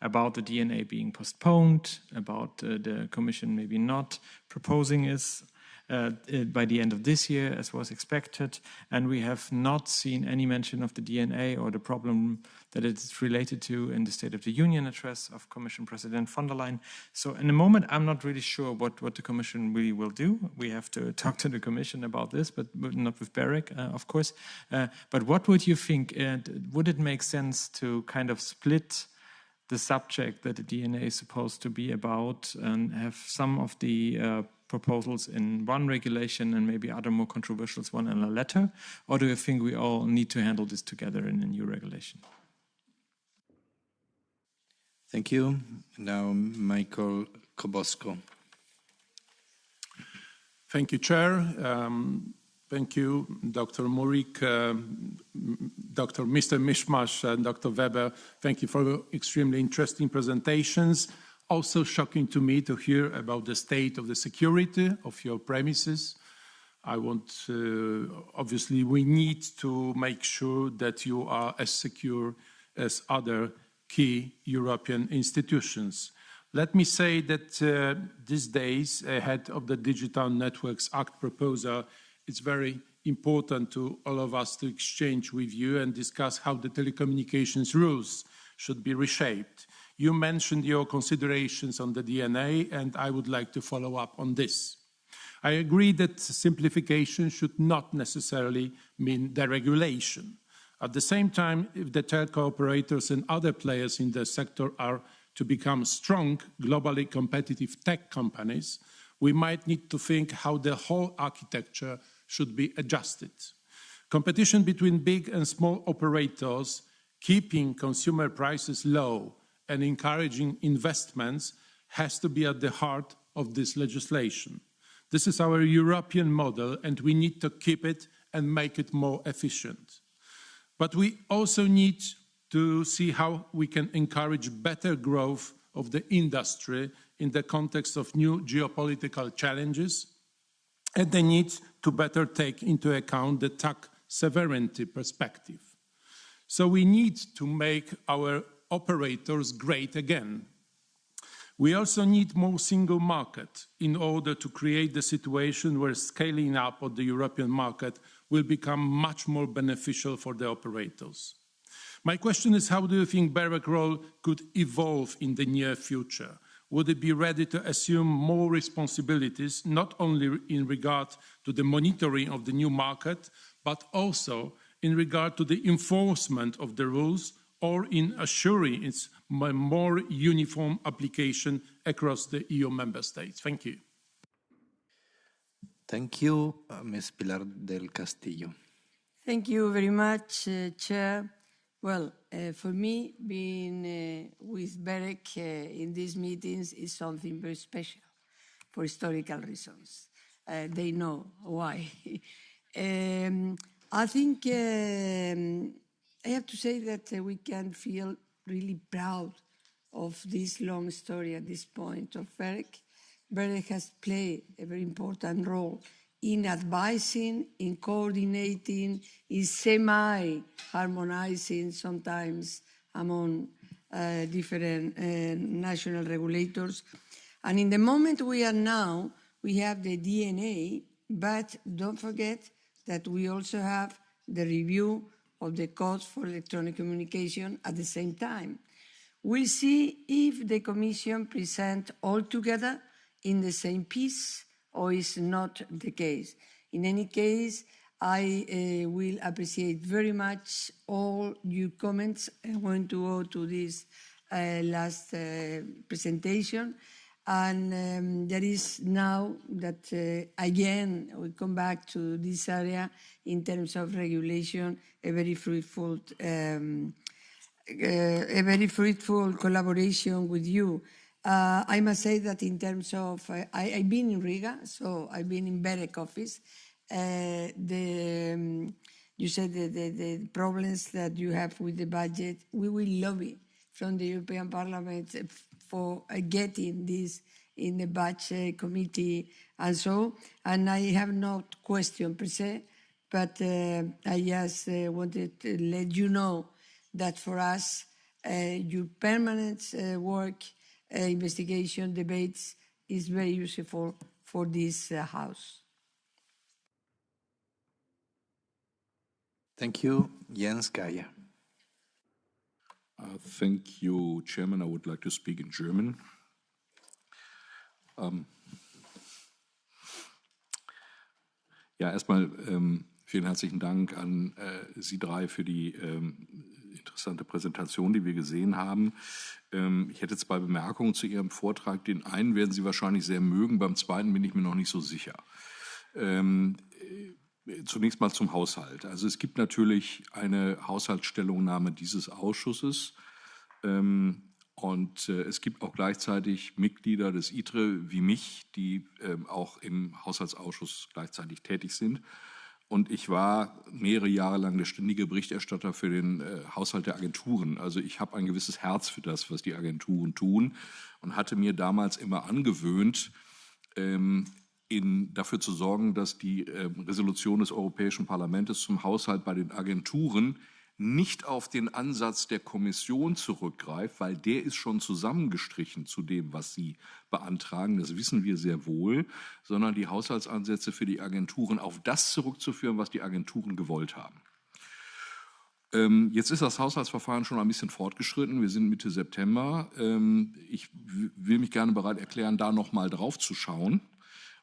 about the DNA being postponed, about the Commission maybe not proposing it by the end of this year, as was expected. And we have not seen any mention of the DNA or the problem that it's related to in the State of the Union address of Commission President von der Leyen. So in the moment, I'm not really sure what the Commission really will do. We have to talk to the Commission about this, but not with BEREC, of course. But what would you think? Would it make sense to kind of split the subject that the DNA is supposed to be about and have some of the proposals in one regulation and maybe other more controversial one in a letter? Or do you think we all need to handle this together in a new regulation? Thank you. Now, Michael Kobosco. Thank you, Chair. Thank you, Dr. Murik, Dr. Mr. Mischmasch, and Dr. Weber. Thank you for the extremely interesting presentations. Also shocking to me to hear about the state of the security of your premises. I want, obviously, we need to make sure that you are as secure as other key European institutions. Let me say that these days, ahead of the Digital Networks Act proposal, it's very important to all of us to exchange with you and discuss how the telecommunications rules should be reshaped. You mentioned your considerations on the DNA, and I would like to follow up on this. I agree that simplification should not necessarily mean deregulation. At the same time, if the telco operators and other players in the sector are to become strong, globally competitive tech companies, we might need to think how the whole architecture should be adjusted. Competition between big and small operators, keeping consumer prices low and encouraging investments has to be at the heart of this legislation. This is our European model, and we need to keep it and make it more efficient. But we also need to see how we can encourage better growth of the industry in the context of new geopolitical challenges and the need to better take into account the tax sovereignty perspective. So we need to make our operators great again. We also need more single market in order to create the situation where scaling up of the European market will become much more beneficial for the operators. My question is, how do you think BEREC role could evolve in the near future? Would it be ready to assume more responsibilities, not only in regard to the monitoring of the new market, but also in regard to the enforcement of the rules, or in assuring its more uniform application across the EU member states? Thank you. Thank you, Ms. Pilar del Castillo. Thank you very much, Chair. Well, for me, being with BEREC in these meetings is something very special for historical reasons. They know why. I think I have to say that we can feel really proud of this long story at this point of BEREC. BEREC has played a very important role in advising, in coordinating, in semi-harmonizing sometimes among different national regulators. And in the moment we are now, we have the DNA, but don't forget that we also have the review of the codes for electronic communication at the same time. We'll see if the Commission presents all together in the same piece or is not the case. In any case, I will appreciate very much all your comments. I want to go to this last presentation. And there is now that, again, we come back to this area in terms of regulation, a very fruitful collaboration with you. I must say that in terms of, I've been in Riga, so I've been in BEREC office. You said the problems that you have with the budget, we will lobby from the European Parliament for getting this in the budget committee and so. And I have no question per se, but I just wanted to let you know that for us, your permanent work, investigation, debates is very useful for this House. Thank you, Jens Geier. Thank you, Chairman. I would like to speak in German. Ja, erstmal vielen herzlichen Dank an Sie drei für die interessante Präsentation, die wir gesehen haben. Ich hätte 2 Bemerkungen zu Ihrem Vortrag. Den einen werden Sie wahrscheinlich sehr mögen, beim zweiten bin ich mir noch nicht so sicher. Zunächst mal zum Haushalt. Also es gibt natürlich eine Haushaltsstellungnahme dieses Ausschusses und es gibt auch gleichzeitig Mitglieder des ITRE wie mich, die auch im Haushaltsausschuss gleichzeitig tätig sind. Und ich war mehrere Jahre lang der ständige Berichterstatter für den Haushalt der Agenturen. Also ich habe ein gewisses Herz für das, was die Agenturen tun und hatte mir damals immer angewöhnt, dafür zu sorgen, dass die Resolution des Europäischen Parlaments zum Haushalt bei den Agenturen nicht auf den Ansatz der Kommission zurückgreift, weil der ist schon zusammengestrichen zu dem, was sie beantragen, das wissen wir sehr wohl, sondern die Haushaltsansätze für die Agenturen auf das zurückzuführen, was die Agenturen gewollt haben. Jetzt ist das Haushaltsverfahren schon ein bisschen fortgeschritten. Wir sind Mitte September. Ich will mich gerne bereit erklären, da noch mal drauf zu schauen.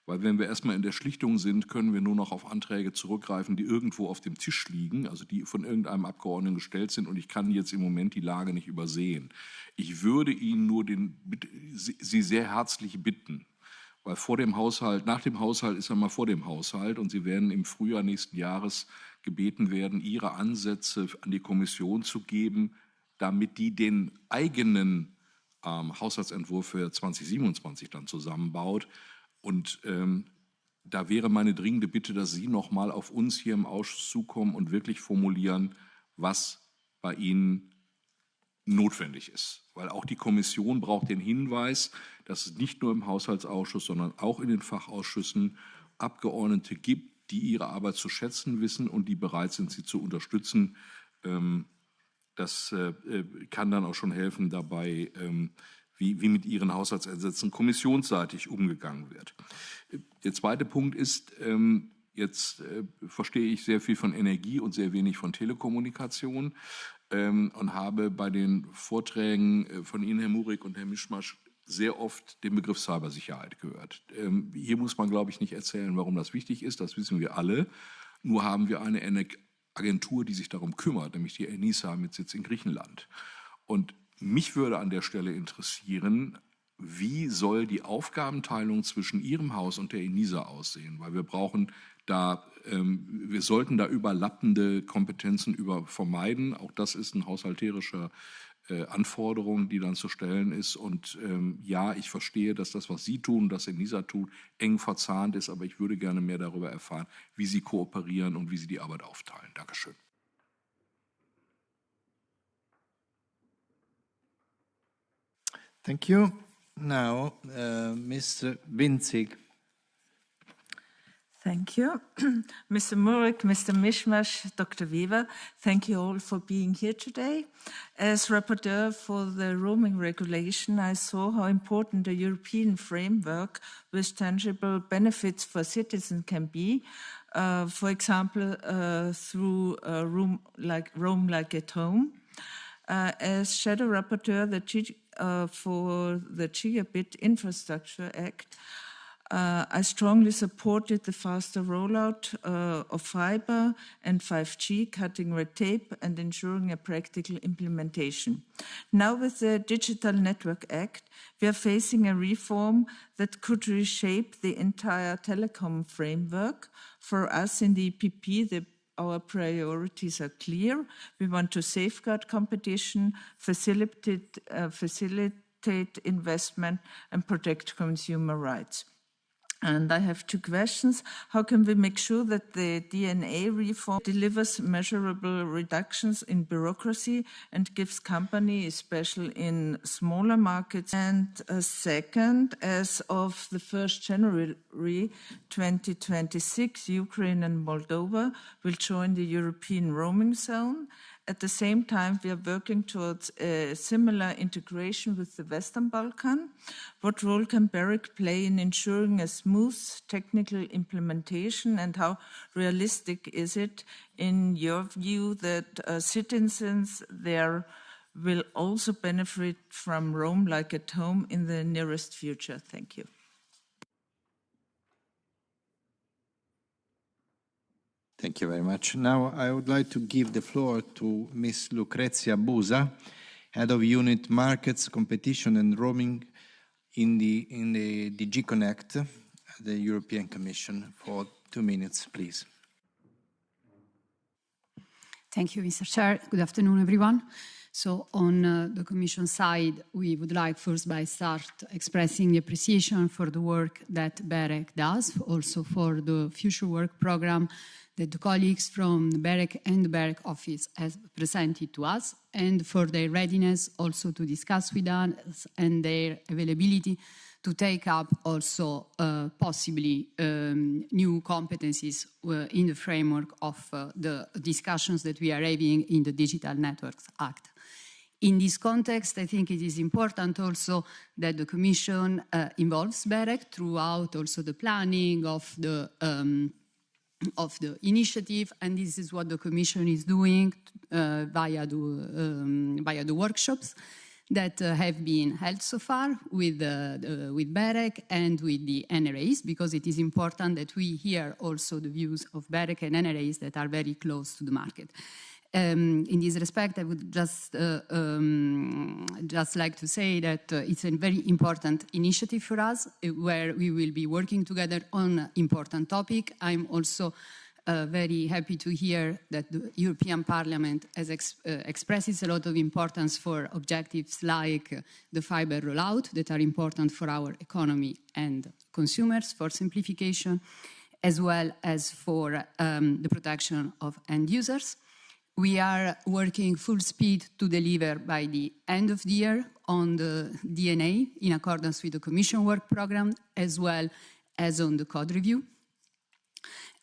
Weil wenn wir erstmal in der Schlichtung sind, können wir nur noch auf Anträge zurückgreifen, die irgendwo auf dem Tisch liegen, also die von irgendeinem Abgeordneten gestellt sind. Und ich kann jetzt im Moment die Lage nicht übersehen. Ich würde Ihnen nur Sie sehr herzlich bitten, weil nach dem Haushalt ist einmal vor dem Haushalt und Sie werden im Frühjahr nächsten Jahres gebeten werden, Ihre Ansätze an die Kommission zu geben, damit die den eigenen Haushaltsentwurf für 2027 dann zusammenbaut. Und da wäre meine dringende Bitte, dass Sie noch mal auf uns hier im Ausschuss zukommen und wirklich formulieren, was bei Ihnen notwendig ist. Weil auch die Kommission braucht den Hinweis, dass es nicht nur im Haushaltsausschuss, sondern auch in den Fachausschüssen Abgeordnete gibt, die ihre Arbeit zu schätzen wissen und die bereit sind, sie zu unterstützen. Das kann dann auch schon helfen dabei, wie mit Ihren Haushaltsansätzen kommissionsseitig umgegangen wird. Der zweite Punkt ist, jetzt verstehe ich sehr viel von Energie und sehr wenig von Telekommunikation und habe bei den Vorträgen von Ihnen, Herr Murik und Herr Mischmasch, sehr oft den Begriff Cybersicherheit gehört. Hier muss man, glaube ich, nicht erzählen, warum das wichtig ist, das wissen wir alle. Nur haben wir eine Agentur, die sich darum kümmert, nämlich die ENISA mit Sitz in Griechenland. Und mich würde an der Stelle interessieren, wie soll die Aufgabenteilung zwischen Ihrem Haus und der ENISA aussehen? Weil wir brauchen da, wir sollten da überlappende Kompetenzen vermeiden. Auch das ist ein haushalterischer Anforderung, die dann zu stellen ist. Und ja, ich verstehe, dass das, was Sie tun, das ENISA tut, eng verzahnt ist. Aber ich würde gerne mehr darüber erfahren, wie Sie kooperieren und wie Sie die Arbeit aufteilen. Dankeschön. Thank you. Now, Mr. Winzig. Thank you. Mr. Murik, Mr. Mishmash, Dr. Weber, thank you all for being here today. As rapporteur for the roaming regulation, I saw how important a European framework with tangible benefits for citizens can be. For example, through Roam Like at Home. As shadow rapporteur for the Gigabit Infrastructure Act, I strongly supported the faster rollout of fiber and 5G, cutting red tape and ensuring a practical implementation. Now with the Digital Network Act, we are facing a reform that could reshape the entire telecom framework. For us in the EPP, our priorities are clear. We want to safeguard competition, facilitate investment, and protect consumer rights. And I have two questions. How can we make sure that the DNA reform delivers measurable reductions in bureaucracy and gives companies, especially in smaller markets? And second, as of the 1st January 2026, Ukraine and Moldova will join the European roaming zone. At the same time, we are working towards a similar integration with the Western Balkans. What role can BEREC play in ensuring a smooth technical implementation, and how realistic is it, in your view, that citizens there will also benefit from Roam Like at Home in the nearest future? Thank you. Thank you very much. Now I would like to give the floor to Ms. Lucrezia Busa, Head of Unit Markets, Competition and Roaming in the DG Connect, the European Commission, for 2 minutes, please. Thank you, Mr. Chair. Good afternoon, everyone. So on the Commission side, we would like first by start expressing the appreciation for the work that BEREC does, also for the future work program that the colleagues from the BEREC and the BEREC office have presented to us, and for their readiness also to discuss with us and their availability to take up also possibly new competencies in the framework of the discussions that we are having in the Digital Networks Act. In this context, I think it is important also that the Commission involves BEREC throughout also the planning of the initiative, and this is what the Commission is doing via the workshops that have been held so far with BEREC and with the NRAs, because it is important that we hear also the views of BEREC and NRAs that are very close to the market. In this respect, I would just like to say that it's a very important initiative for us, where we will be working together on an important topic. I'm also very happy to hear that the European Parliament has expresses a lot of importance for objectives like the fiber rollout that are important for our economy and consumers, for simplification, as well as for the protection of end users. We are working full speed to deliver by the end of the year on the DNA in accordance with the Commission work program, as well as on the code review.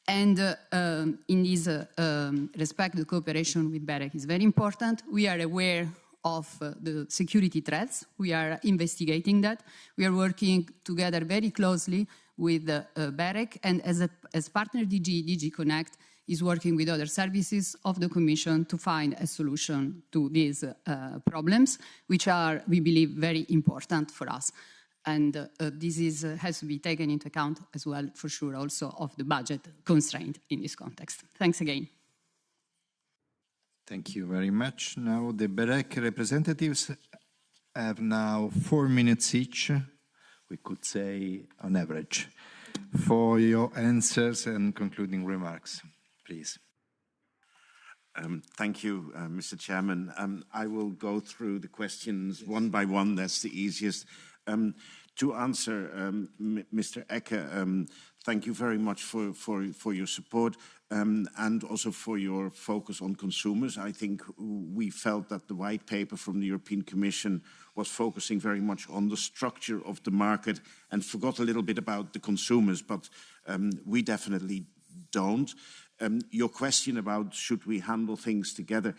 And in this respect, the cooperation with BEREC is very important. We are aware of the security threats. We are investigating that. We are working together very closely with BEREC, and as partner DG Connect is working with other services of the Commission to find a solution to these problems, which are, we believe, very important for us. And this has to be taken into account as well, for sure, also of the budget constraint in this context. Thanks again. Thank you very much. Now the BEREC representatives have now 4 minutes each, we could say on average, for your answers and concluding remarks. Please. Thank you, Mr. Chairman. I will go through the questions one by one. That's the easiest. To answer Mr. Ecker, thank you very much for your support and also for your focus on consumers. I think we felt that the white paper from the European Commission was focusing very much on the structure of the market and forgot a little bit about the consumers, but we definitely don't. Your question about should we handle things together,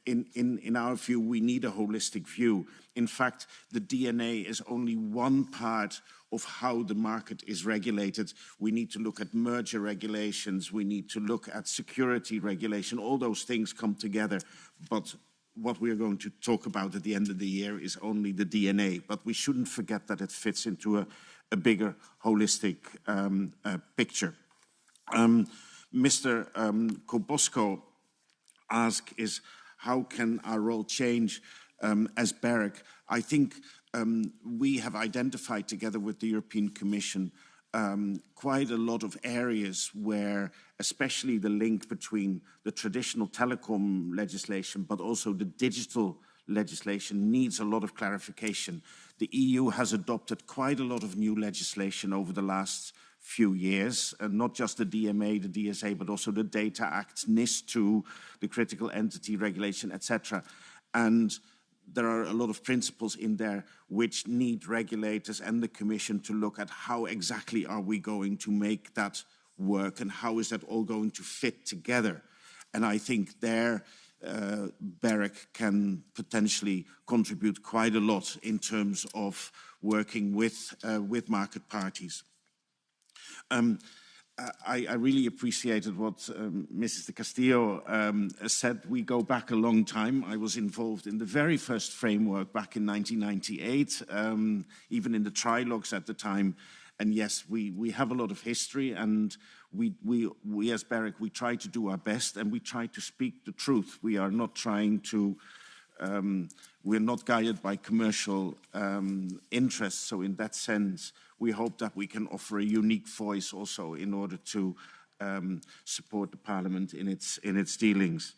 in our view, we need a holistic view. In fact, the DNA is only one part of how the market is regulated. We need to look at merger regulations, we need to look at security regulation, all those things come together. But what we are going to talk about at the end of the year is only the DNA. But we shouldn't forget that it fits into a bigger holistic picture. Mr. Kobosko asked is, how can our role change as BEREC? I think we have identified together with the European Commission quite a lot of areas where especially the link between the traditional telecom legislation but also the digital legislation needs a lot of clarification. The EU has adopted quite a lot of new legislation over the last few years, and not just the DMA, the DSA, but also the Data Act, NIS2, the Critical Entity Regulation, etc. And there are a lot of principles in there which need regulators and the Commission to look at how exactly are we going to make that work and how is that all going to fit together. And I think there BEREC can potentially contribute quite a lot in terms of working with market parties. I really appreciated what Mrs. de Castillo said. We go back a long time. I was involved in the very first framework back in 1998, even in the trilogues at the time. And yes, we have a lot of history, and we as BEREC, we try to do our best, and we try to speak the truth. We are not trying to, we're not guided by commercial interests. So in that sense, we hope that we can offer a unique voice also in order to support the Parliament in its dealings.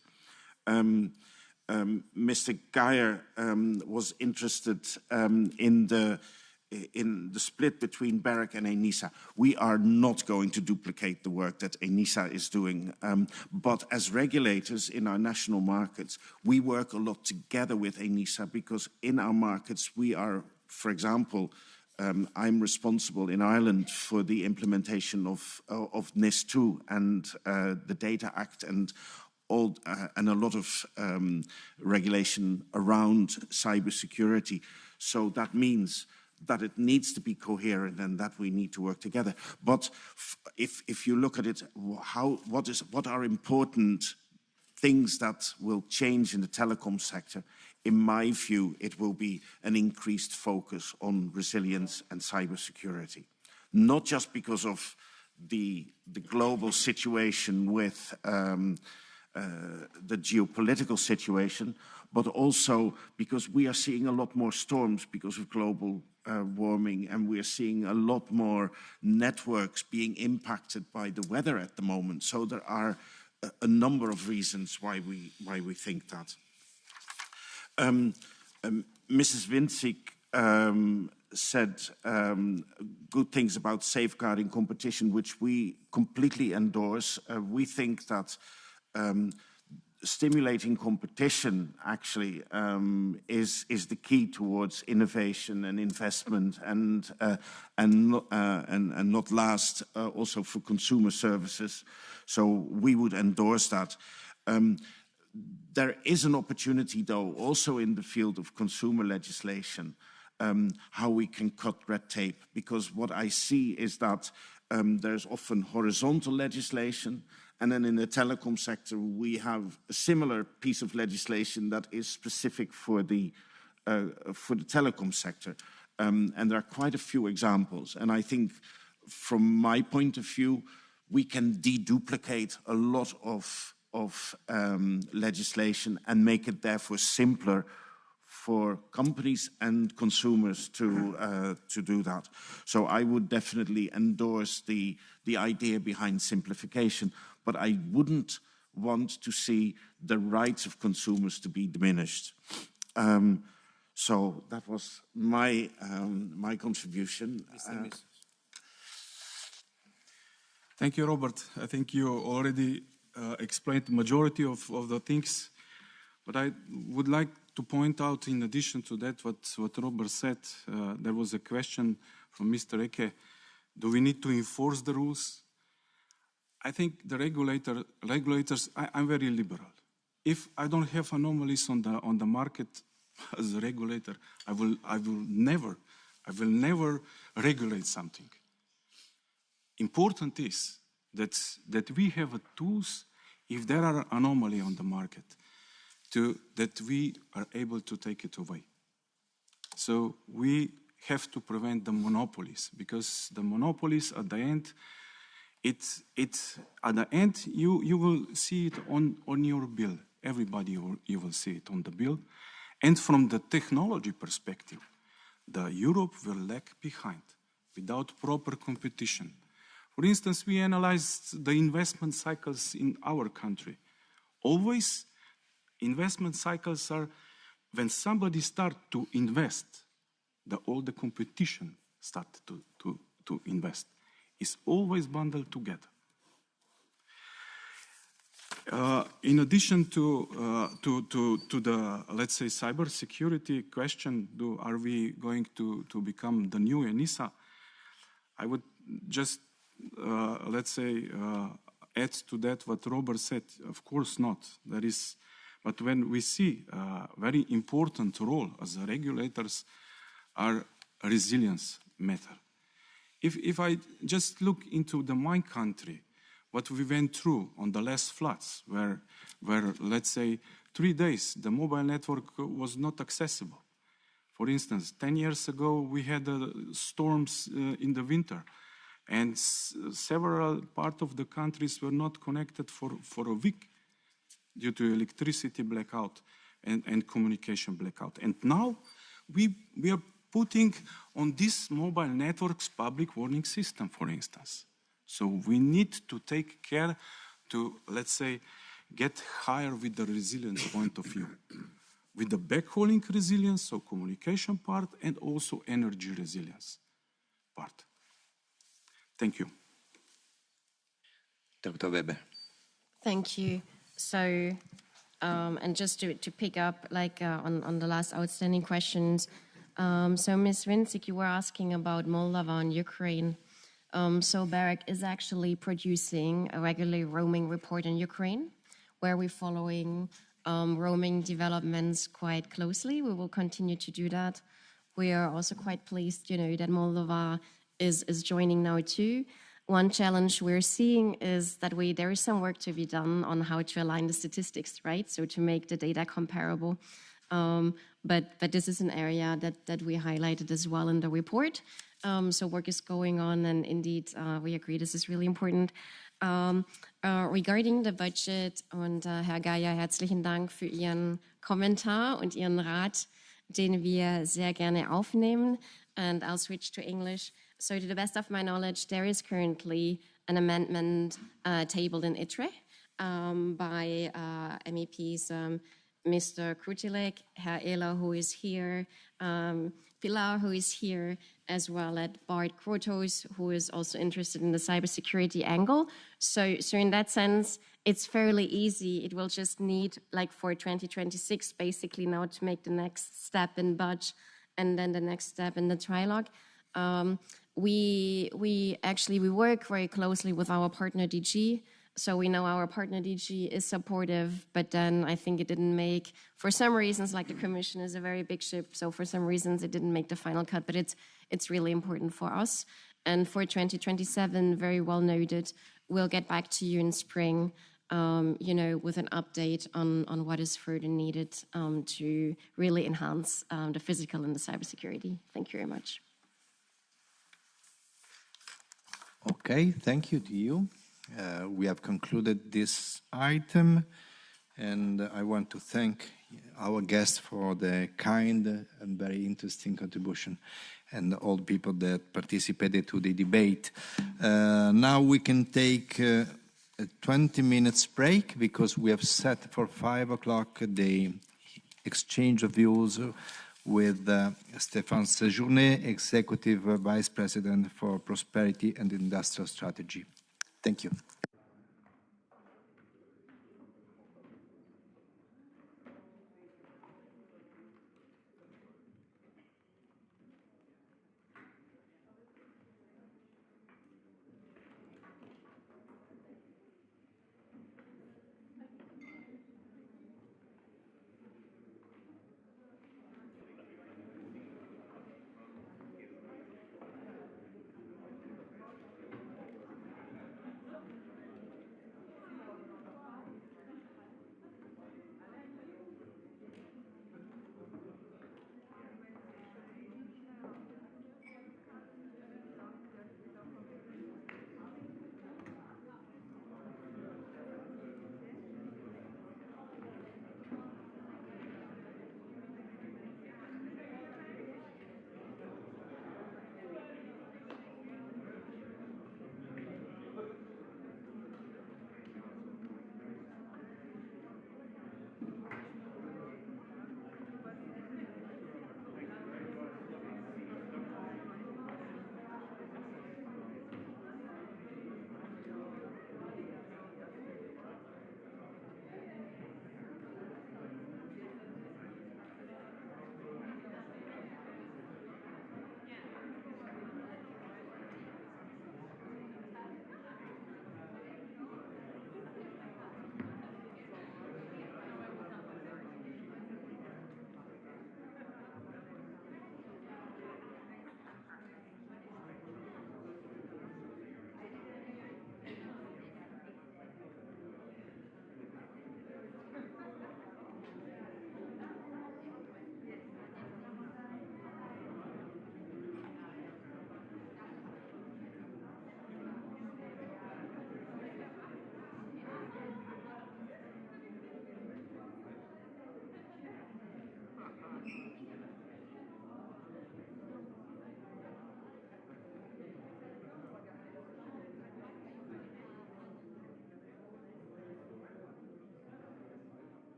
Mr. Geyer was interested in the split between BEREC and ENISA. We are not going to duplicate the work that ENISA is doing, but as regulators in our national markets, we work a lot together with ENISA because in our markets we are, for example, I'm responsible in Ireland for the implementation of NIS2 and the Data Act and a lot of regulation around cybersecurity. So that means that it needs to be coherent and that we need to work together. But if you look at it, what are important things that will change in the telecom sector? In my view, it will be an increased focus on resilience and cybersecurity. Not just because of the global situation with the geopolitical situation, but also because we are seeing a lot more storms because of global warming, and we are seeing a lot more networks being impacted by the weather at the moment. So there are a number of reasons why we think that. Mrs. Vincik said good things about safeguarding competition, which we completely endorse. We think that stimulating competition actually is the key towards innovation and investment, and not last also for consumer services. So we would endorse that. There is an opportunity, though, also in the field of consumer legislation, how we can cut red tape, because what I see is that there's often horizontal legislation, and then in the telecom sector, we have a similar piece of legislation that is specific for the telecom sector. And there are quite a few examples. And I think from my point of view, we can deduplicate a lot of of legislation and make it therefore simpler for companies and consumers to do that. So I would definitely endorse the idea behind simplification, but I wouldn't want to see the rights of consumers to be diminished. So that was my contribution. Thank you, Robert. I think you already explained the majority of the things, but I would like to point out, in addition to that, what Robert said. There was a question from Mr. Eke. Do we need to enforce the rules? I think the regulators, I'm very liberal. If I don't have anomalies on the market as a regulator, I will never regulate something. Important is that we have tools if there are anomalies on the market, that we are able to take it away. So we have to prevent the monopolies, because the monopolies at the end, you will see it on your bill. Everybody you will see it on the bill. And from the technology perspective, Europe will lag behind without proper competition. For instance, we analyzed the investment cycles in our country. Always, investment cycles are when somebody starts to invest, all the competition starts to invest. It's always bundled together. In addition to the, let's say, cybersecurity question, are we going to become the new ENISA? I would just, let's say, add to that what Robert said. Of course not. But when we see a very important role as regulators are resilience matter. If I just look into my country, what we went through on the last floods, where let's say 3 days the mobile network was not accessible. For instance, 10 years ago we had storms in the winter, and several parts of the countries were not connected for a week due to electricity blackout and communication blackout. And now we are putting on these mobile networks public warning system, for instance. So we need to take care to, let's say, get higher with the resilience point of view. With the backhauling resilience, so communication part, and also energy resilience part. Thank you. Dr. Weber. Thank you. So, and just to pick up on the last outstanding questions, so Ms. Vincik, you were asking about Moldova and Ukraine. So BEREC is actually producing a regular roaming report in Ukraine, where we're following roaming developments quite closely. We will continue to do that. We are also quite pleased, that Moldova is joining now too. One challenge we're seeing is that there is some work to be done on how to align the statistics, right? So to make the data comparable. But this is an area that we highlighted as well in the report. So work is going on, and indeed, we agree this is really important. Regarding the budget, und Herr Geier, herzlichen Dank für Ihren Kommentar und Ihren Rat, den wir sehr gerne aufnehmen. And I'll switch to English. So to the best of my knowledge, there is currently an amendment tabled in ITRE by MEPs Mr. Krutilek, Herr Ehler, who is here, Pilar, who is here, as well as Bart Krotos, who is also interested in the cybersecurity angle. So in that sense, it's fairly easy. It will just need, for 2026, basically now to make the next step in budget and then the next step in the trilogue. We work very closely with our partner DG. So we know our partner DG is supportive, but then I think it didn't make, for some reasons, the Commission is a very big ship, so for some reasons it didn't make the final cut, but it's really important for us. And for 2027, very well noted, we'll get back to you in spring, with an update on what is further needed to really enhance the physical and the cybersecurity. Thank you very much. Okay, thank you to you. We have concluded this item, and I want to thank our guests for the kind and very interesting contribution, and all the people that participated to the debate. Now we can take a 20 minutes break, because we have set for 5 o'clock the exchange of views with Stéphane Séjourné, Executive Vice President for Prosperity and Industrial Strategy. Thank you.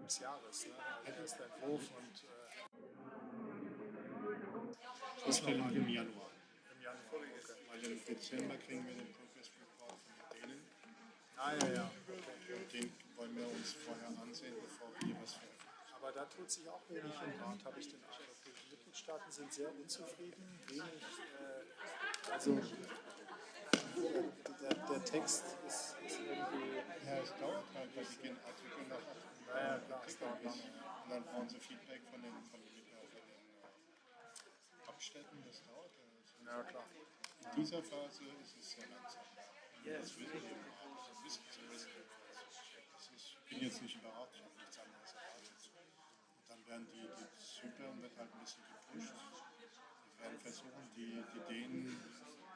des Jahres, ne? Der erste Entwurf und Vorstellung im Januar. Im Januar, okay. Weil im Dezember kriegen wir den Progress Report von denen. Ah, ja, ja. Okay. Und den wollen wir uns vorher ansehen, bevor wir hier was veröffentlichen. Aber da tut sich auch wenig im Rat, habe ich den Eindruck. Die Mitgliedstaaten sind sehr unzufrieden, wenig, also der Text ist irgendwie... Ja, es dauert halt, weil die Artikel noch dauert lange. Und dann brauchen sie Feedback von den Abständen, das dauert. Ja, klar. In dieser Phase ist es sehr langsam. Das wissen wir auch. Das wissen sie. Ich bin jetzt nicht überrascht, ich habe nichts anderes erwartet. Und dann werden die Zypern wird halt ein bisschen gepusht. Wir werden versuchen, die Ideen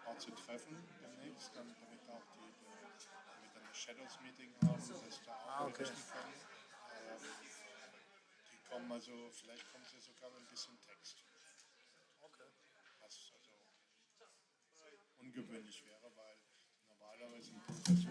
auch zu treffen demnächst, damit auch damit dann ein Shadows-Meeting haben, dass da auch berichten können. Die kommen also, vielleicht kommen sie sogar mit ein bisschen Text. Okay. Was also ungewöhnlich wäre, weil normalerweise ein Prozess